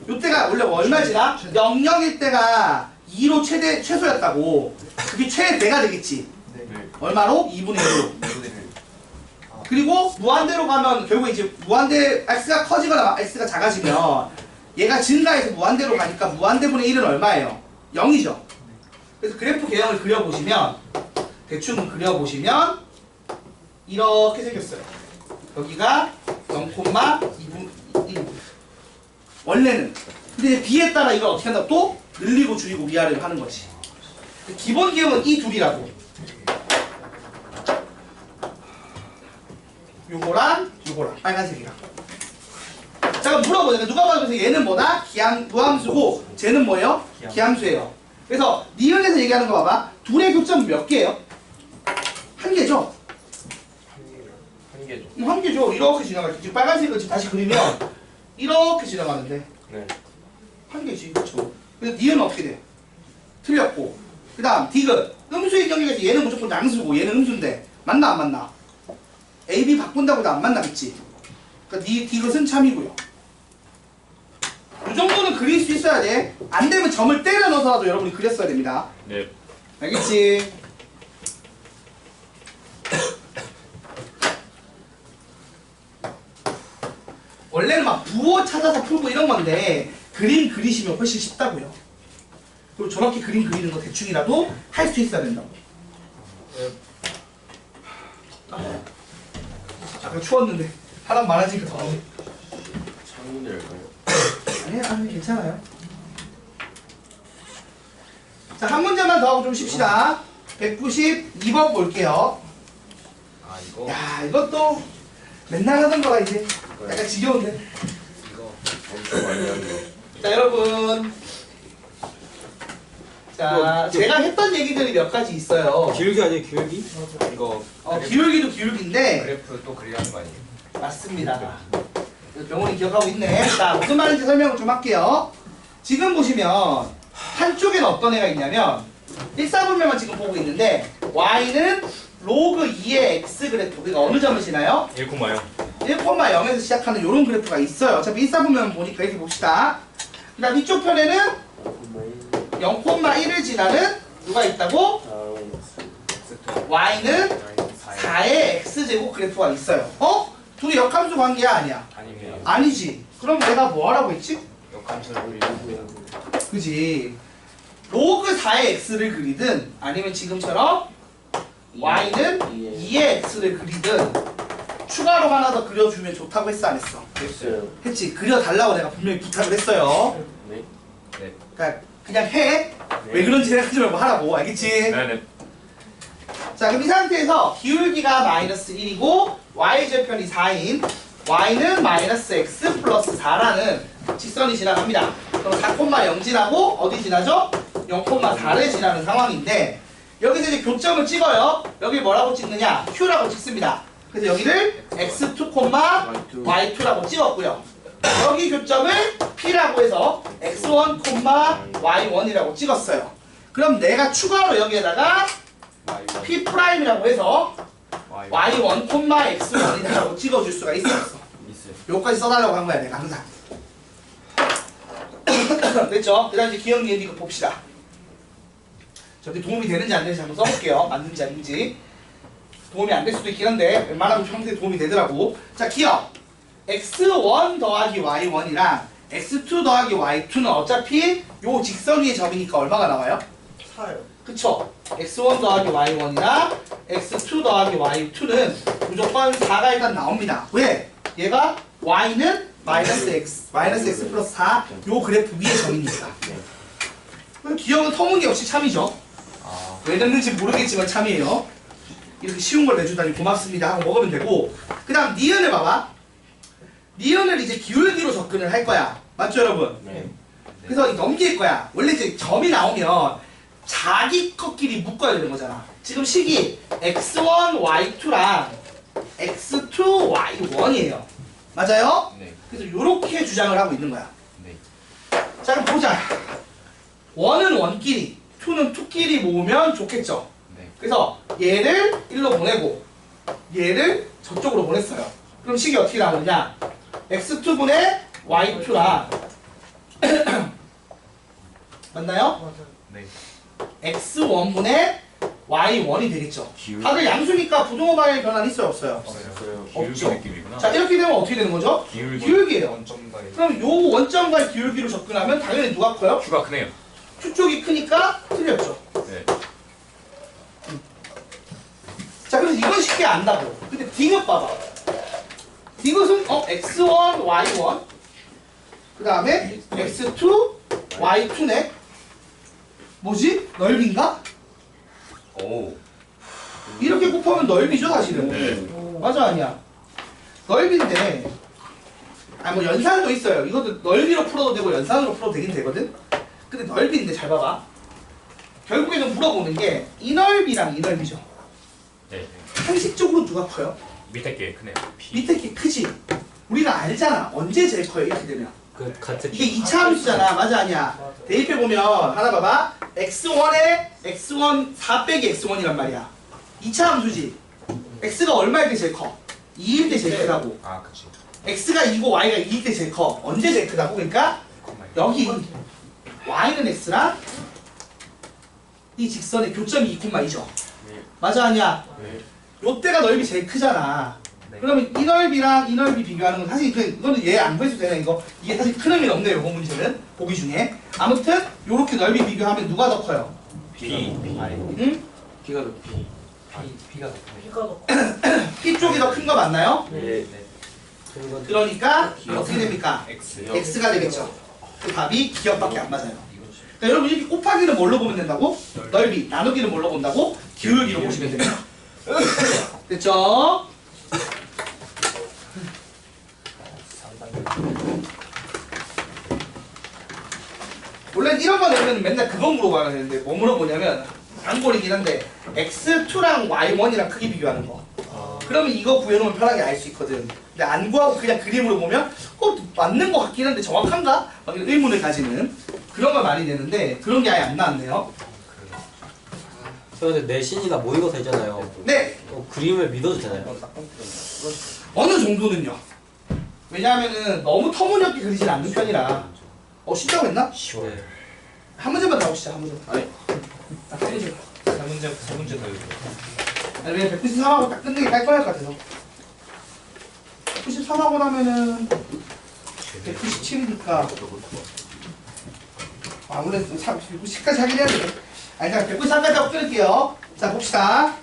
요때가 원래 얼마지나? 0,0일 때가 2로 최소였다고. 그게 최대가 되겠지. 얼마로? 2분의 1로. 그리고 무한대로 가면 결국 이제 무한대 x가 커지거나 x가 작아지면 얘가 증가해서 무한대로 가니까 무한대분의 1은 얼마예요? 0이죠. 그래서 그래프 개형을 그려보시면 대충 그려보시면 이렇게 생겼어요. 여기가 0,2분 1 원래는. 근데 B에 따라 이걸 어떻게 한다? 또 늘리고 줄이고 위아래로 하는 거지. 기본 개형은 이 둘이라고. 요거랑 빨간색이랑. 자 그럼 물어보자. 누가 봐도 얘는 뭐다? 무함수고 쟤는 뭐예요? 기함수예요. 그래서 니은에서 얘기하는 거 봐봐. 둘의 교점은 몇 개예요? 한 개죠? 한 개죠. 한 개죠. 이렇게 지나갈게. 지금 빨간색을 지금 다시 그리면 이렇게 지나가는데 네. 한 개지. 그렇죠. 그래서 니은은 어떻게 돼? 틀렸고. 그 다음 디귿. 음수의 경우에서 얘는 무조건 양수고 얘는 음수인데 맞나 안 맞나? A, B 바꾼다고 도 안 만나겠지. 그러니까 디귿은 참이고요. 이 정도는 그릴 수 있어야 돼. 안 되면 점을 때려 넣어서라도 여러분이 그렸어야 됩니다. 네. 알겠지? 원래는 막 부호 찾아서 풀고 이런 건데 그림 그리시면 훨씬 쉽다고요. 그리고 저렇게 그림 그리는 거 대충이라도 할 수 있어야 된다고. 아까 추웠는데 사람 많아지니까 더워. 창문이 열까요? 아니 괜찮아요. 자, 한 문제만 더 하고 좀 쉽시다. 192번 볼게요. 아 이거? 야, 이것도 맨날 하던 거라 이제 약간 지겨운데. 이거 엄청 많이 하는 거. 자, 여러분. 자, 제가 했던 얘기들이 몇 가지 있어요. 기울기 아니에요, 기울기? 이거 기울기도 기울기인데 그래프 또 그리라는 거 아니에요? 맞습니다. 병원이 기억하고 있네. 자, 무슨 말인지 설명을 좀 할게요. 지금 보시면 한쪽에는 어떤 애가 있냐면 1사분면만 지금 보고 있는데 y는 로그 2의 x 그래프. 그러니까 어느 점을 지나요? 1,0. 1,0에서 시작하는 이런 그래프가 있어요. 어차피 1사분면 보니까 이렇게 봅시다. 그 다음 이쪽 편에는 0,1을 지나는 누가 있다고? y는 4의 x제곱 그래프가 있어요. 둘이 역함수 관계야 아니야? 아닙니다. 아니지. 그럼 내가 뭐 하라고 했지? 역함수를 그리고 그지. 로그 4의 x를 그리든 아니면 지금처럼 y는 2의 x를 그리든 추가로 하나 더 그려주면 좋다고 했어 안 했어? 했어요. 했지. 그려달라고 내가 분명히 부탁을 했어요. 네. 네. 그러니까 그냥 해. 왜 그런지 생각하지 말고 하라고. 알겠지? 네네. 자 그럼 이 상태에서 기울기가 마이너스 1이고 y절편이 4인 y는 마이너스 x 플러스 4라는 직선이 지나갑니다. 그럼 4,0 지나고 어디 지나죠? 0,4를 지나는 상황인데 여기서 이제 교점을 찍어요. 여기 뭐라고 찍느냐? q라고 찍습니다. 그래서 여기를 x2, y2라고 찍었고요. 여기 교점을 p라고 해서 x1, y1이라고 찍었어요. 그럼 내가 추가로 여기에다가 P'이라고 해서 Y1, X1이라고 찍어줄 수가 있었어. 요까지 써달라고 한 거야, 내가 항상. 됐죠? 그 다음 이제 기억니은 이거 봅시다. 저게 도움이 되는지 안 되는지 한번 써볼게요. 맞는지 아닌지. 도움이 안 될 수도 있긴 한데, 웬만하면 평소에 도움이 되더라고. 자, 기억. X1 더하기 Y1이랑 X2 더하기 Y2는 어차피 요 직선 위의 점이니까 얼마가 나와요? 4요. 그쵸? x1 더하기 y1이나 x2 더하기 y2는 무조건 4가 일단 나옵니다. 왜? 얘가 y는 마이너스 x 플러스 4 요 그래프 위의 점이니까. 기억은 터무니없이 참이죠. 왜 됐는지 모르겠지만 참이에요. 이렇게 쉬운 걸 내주다니 고맙습니다 하고 먹으면 되고, 그 다음 니은을 봐봐. 니은을 이제 기울기로 접근을 할 거야. 맞죠 여러분? 네. 그래서 넘길 거야. 원래 이제 점이 나오면 자기 것끼리 묶어야 되는 거잖아. 지금 식이 x1, y2랑 x2, y1이에요. 맞아요? 네. 그래서 이렇게 주장을 하고 있는 거야. 네. 자 그럼 보자. 1은 1끼리, 2는 2끼리 모으면 좋겠죠. 네. 그래서 얘를 1로 보내고 얘를 저쪽으로 보냈어요. 그럼 식이 어떻게 나오느냐? x2분의 y2랑 맞나요? 맞아요. 네. x1분의 y1이 되겠죠. 다들 양수니까 부동호 방향의 변화는 있어요 없어요? 기울기 없죠. 느낌이구나. 자 이렇게 되면 어떻게 되는 거죠? 기울기예요. 원점과의 그럼 요 원점과의 기울기로 접근하면 당연히 누가 커요? 큐가 크네요. q 쪽이 크니까 틀렸죠. 네. 자 그래서 이건 쉽게 안다고. 근데 디귿 봐봐. 디귿은 x1, y1 그 다음에 x2, y2네. 뭐지? 넓이인가? 오. 이렇게 곱하면 넓이죠 사실은. 네. 맞아 아니야? 넓이인데 뭐 연산도 있어요. 이것도 넓이로 풀어도 되고 연산으로 풀어도 되긴 되거든. 근데 넓이인데 잘 봐봐. 결국에는 물어보는 게 이 넓이랑 이 넓이죠. 네. 상식적으로 누가 커요? 밑에 게 크네요. 밑에 게 크지. 우리가 알잖아. 언제 제일 커요 이렇게 되면. 그 같은 이게 2차 함수잖아. 맞아 아니야? 대입해보면 하나 봐봐. x1에 x1 4 빼기 x1이란 말이야. 2차 함수지. x가 얼마일 때 제일 커? 2일 때 제일 크다고. 아, 그치. x가 2고 y가 2일 때 제일 커. 언제 제일 크다고? 그러니까 여기 y는 x랑 이 직선의 교점이 2,2죠. 맞아 아니야? 네. 요때가 넓이 제일 크잖아. 네. 그러면 이 넓이랑 이 넓이 비교하는 건 사실 이거는 얘 안 구해도 되나 이거? 이게 사실 큰 의미는 없네요. 이거 문제는 보기 중에. 아무튼 요렇게 넓이 비교하면 누가 더 커요? B. 응? B가 더 B. B가 더 P 쪽이 더 큰 거 맞나요? 네. 네. 그러니까 어떻게 됩니까? X요. X가 되겠죠. 그 답이 기억밖에 안 맞아요. 그러니까 여러분 이렇게 곱하기는 뭘로 보면 된다고? 넓이. 나누기는 뭘로 본다고? 기울기로 보시면 됩니다. 됐죠? 원래 이런 거 내면 맨날 그거 물어봐야 되는데 뭐 물어보냐면 단골이긴 한데 x2랑 y1이랑 크기 비교하는 거. 그러면 이거 구해놓으면 편하게 알 수 있거든. 근데 안 구하고 그냥 그림으로 보면 맞는 거 같긴 한데 정확한가? 막 이런 의문을 가지는 그런 걸 많이 내는데 그런 게 아예 안 나왔네요. 그런데 내신이나 모의고사 있잖아요. 네! 그림을 믿어도 되나요? 어느 정도는요. 왜냐하면은 너무 터무니없게 그리진 않는 편이라. 쉽다고 했나? 네. 한 문제만 더 해봅시다. 한 문제만. 아니. 한 문제. 세 문제 더 해주세요. 아니 왜 193하고 딱 끝내기 깔끔할 것 같아서 193하고 나면은 197이니까 아무래도 190까지 하긴 해야 돼. 아니 자 193까지 하고 끊을게요. 자 봅시다.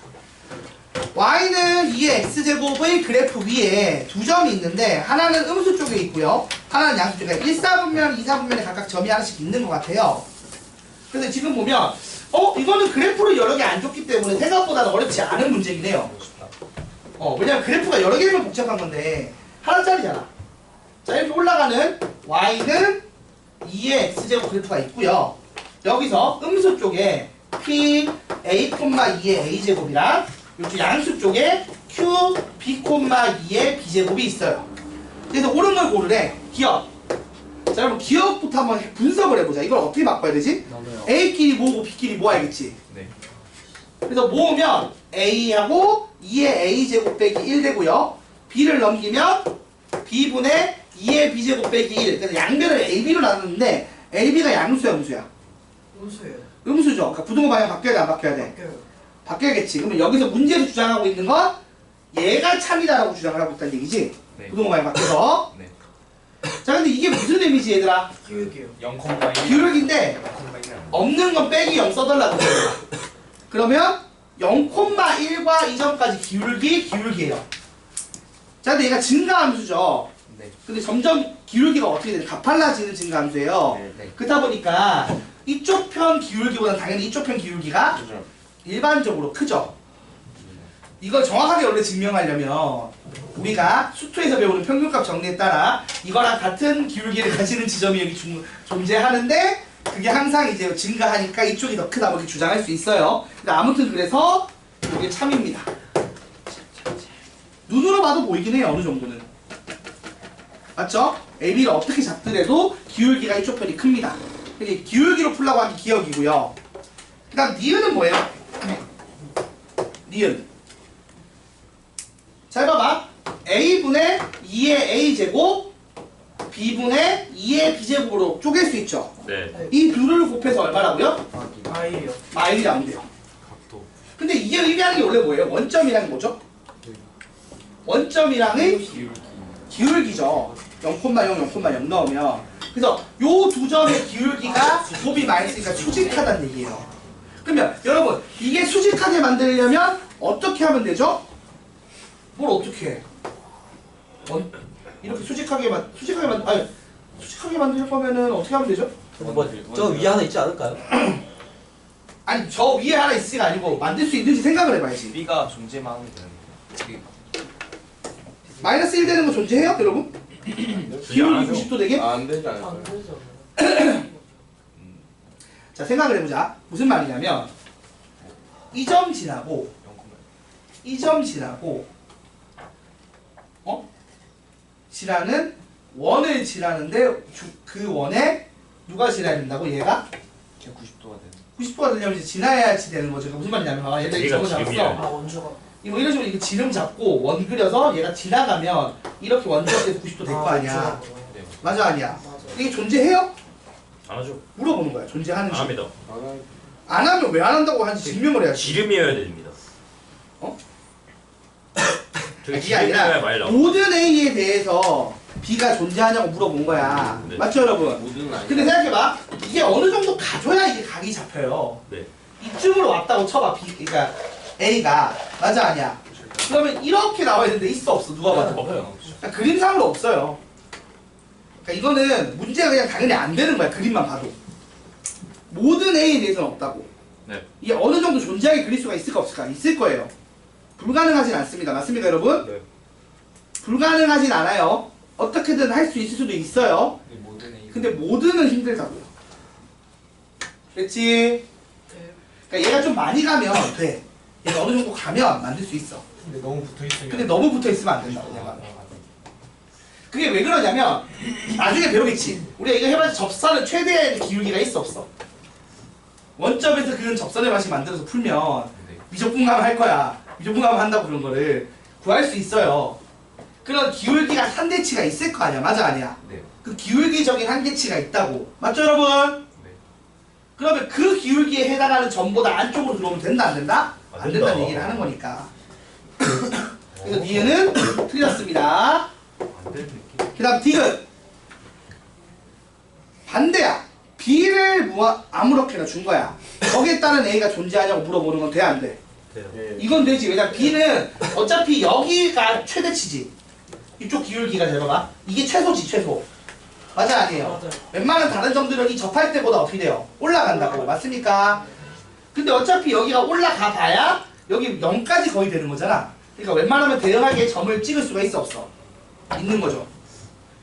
y는 2의 x제곱의 그래프 위에 두 점이 있는데 하나는 음수 쪽에 있고요 하나는 양수 쪽에 1사분면, 2사분면에 각각 점이 하나씩 있는 것 같아요. 그래서 지금 보면 이거는 그래프를 여러 개 안 줬기 때문에 생각보다는 어렵지 않은 문제긴 해요. 왜냐면 그래프가 여러 개면 복잡한 건데 하나짜리잖아. 자 이렇게 올라가는 y는 2의 x제곱 그래프가 있고요 여기서 음수 쪽에 p a, 2의 a제곱이랑 이쪽 양수 쪽에 q, b, 2의 b제곱이 있어요. 그래서 옳은 걸 고르래. 기억. 자 여러분 기억부터 한번 분석을 해보자. 이걸 어떻게 바꿔야 되지? 나도요. a끼리 모으고 b끼리 모아야겠지. 네. 그래서 모으면 a하고 2의 a제곱 빼기 1 되고요 b를 넘기면 b분의 2의 b제곱 빼기 1. 그래서 양변을 ab로 나눴는데 ab가 양수야 음수야? 음수예요. 음수죠. 그러니까 부등호 방향 바뀌어야 돼 안 바뀌어야 돼? 바뀌어요. 바뀌어야겠지. 그러면 여기서 문제에서 주장하고 있는 건 얘가 참이다라고 주장을 하고 있다는 얘기지? 네. 부등호 방향 바뀌어서. 네. 자 근데 이게 무슨 의미지 얘들아? 교육이요. 0,1 기울기인데 없는 건 빼기 0 써달라고 그래요. 그러면 0,1과 이전까지 기울기예요. 자 근데 얘가 증가함수죠. 네. 근데 점점 기울기가 어떻게 되냐? 가팔라지는 증가함수예요. 네. 그렇다 보니까 이쪽 편 기울기보다는 당연히 이쪽 편 기울기가 일반적으로 크죠. 이걸 정확하게 원래 증명하려면 우리가 수투에서 배우는 평균값 정리에 따라 이거랑 같은 기울기를 가지는 지점이 여기 존재하는데 그게 항상 이제 증가하니까 이쪽이 더 크다 이렇게 주장할 수 있어요. 근데 아무튼 그래서 이게 참입니다. 눈으로 봐도 보이긴 해요. 어느 정도는. 맞죠? AB를 어떻게 잡더라도 기울기가 이쪽 편이 큽니다. 이게 기울기로 풀라고 하기 기억이고요. 그 다음 니은은 뭐예요? 니은. 잘 봐봐. A분의 2의 A제곱 B분의 2의 B제곱으로 쪼갤 수 있죠. 네. 이 둘을 곱해서 얼마라고요? 아이요. 마일이 나온대요. 각도. 근데 이게 의미하는 게 원래 뭐예요? 원점이란 뭐죠? 원점이랑의 기울기죠. 0,0, 0,0 넣으면. 그래서 요 두 점의 기울기가 곱이 마이너스니까 수직하다는 얘기예요. 그러면 여러분 이게 수직하게 만들려면 어떻게 하면 되죠? 뭘 어떻게 해? 이렇게 수직하게 만들 거면은 어떻게 하면 되죠? 저 위에 하나 있지 않을까요? 아니 저 위에 하나 있으가 아니고 만들 수 있는지 생각을 해봐야지. B가 존재만 하면 되는 마이너스 1 되는 거 존재해요, 여러분? 기울기 90도 되게? 안 되지 안 않을까요? 되죠. 자 생각을 해보자. 무슨 말이냐면 이 점 지나고 지나는 원을 지나는데 그 원에 누가 지나야 된다고? 얘가 90도가 되는 90도가 되려면 이제 지나야지 되는 거죠. 그러니까 무슨 말이냐면 봐봐. 얘들 얘가 이거 지름이야. 잡았어. 아 원주가. 이거 이런 식으로 이거 지름 잡고 원 그려서 얘가 지나가면 이렇게 원점에서 90도 될 거 아니야. 네. 맞아 아니야? 맞아. 이게 존재해요? 안 하죠. 물어보는 거야. 안 존재하는지. 합니다. 안 하면 왜 안 한다고 하는지 증명을 해야지. 지름이어야 됩니다. 어? 저기 그게 아니라 지름이어야 말 나오. 모든 A에 대해서 B가 존재하냐고 물어본 거야. 네. 맞죠 여러분? 모두는 아니야. 근데 생각해봐. 이게 어느 정도 가줘야 이게 각이 잡혀요. 네. 이쯤으로 왔다고 쳐봐. 그러니까 A가 맞아 아니야? 그러면 이렇게 나와야 되는데 있어 없어? 누가 봐도. 없어요. 그러니까 그림상으로 없어요. 그러니까 이거는 문제가 그냥 당연히 안 되는 거야. 그림만 봐도. 모든 A에 대해서는 없다고. 네. 이게 어느 정도 존재하게 그릴 수가 있을까 없을까? 있을 거예요. 불가능하진 않습니다. 맞습니까 여러분? 네. 불가능하진 않아요. 어떻게든 할 수 있을 수도 있어요. 모든 A 근데 모든은 힘들다고요. 그렇지? 네. 그러니까 얘가 좀 많이 가면 돼. 얘가 어느 정도 가면 만들 수 있어. 근데 너무 붙어있으면 근데 너무 붙어 있으면 안 된다고 얘가. 그게 왜 그러냐면 나중에 배우겠지. 우리가 이거 해봐서 접선은 최대의 기울기가 있어 없어? 원점에서 그는 접선의 방식 만들어서 풀면 미적분감 할 거야. 미적분감 한다고 그런 거를 구할 수 있어요. 그런 기울기가 한계치가 있을 거 아니야. 맞아 아니야? 네. 그 기울기적인 한계치가 있다고. 맞죠 여러분? 네. 그러면 그 기울기에 해당하는 점보다 안쪽으로 들어오면 된다 안 된다? 안 안 된다는 된다. 얘기를 하는 거니까. 그래서 니은은 틀렸습니다. 안 되는 느낌 그 다음 디귿 반대야. B를 아무렇게나 준 거야. 거기에 따른 A가 존재하냐고 물어보는 건 돼 안 돼? 돼요. 이건 되지. 왜냐면 B는 어차피 여기가 최대치지. 이쪽 기울기가 잘 봐봐. 이게 최소지 최소. 맞아 아니에요? 맞아요. 웬만한 다른 점들은 이 접할 때보다 어떻게 돼요? 올라간다고. 맞습니까? 근데 어차피 여기가 올라가 봐야 여기 0까지 거의 되는 거잖아. 그러니까 웬만하면 대응하게 점을 찍을 수가 있어 없어? 있는 거죠.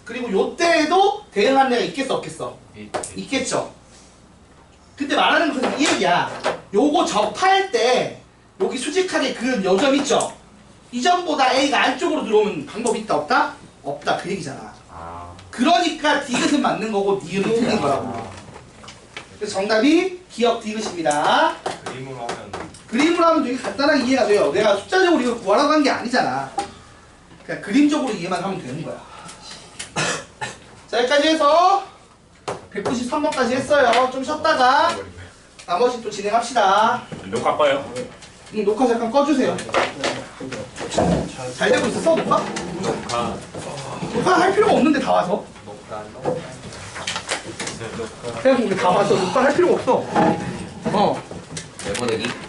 그리고 요때에도 대응하는 애가 있겠어 없겠어? 있겠죠. 근데 말하는 것은 이 얘기야. 요거 접할 때 여기 수직하게 그 요점 있죠? 이 점보다 A가 안쪽으로 들어오면 방법이 있다 없다? 없다 그 얘기잖아. 그러니까 디귿은 맞는 거고 니은은 틀린 거라고. 그래서 정답이 기억 디귿입니다. 그림으로 하면 그림으로 하면 되게 간단하게 이해가 돼요. 내가 숫자적으로 이거 구하라고 한 게 아니잖아. 그냥 그림적으로 이해만 하면 되는 거야. 자 여기까지 해서 193번까지 했어요. 좀 쉬었다가 나머지 또 진행합시다. 녹화봐요. 녹화 잠깐 꺼주세요. 잘 되고 있었어 녹화? 녹화. 녹화 할 필요가 없는데 다 와서. 녹다 그냥 우리 다 맞춰. 할 필요가 없어. 어. 내보내기.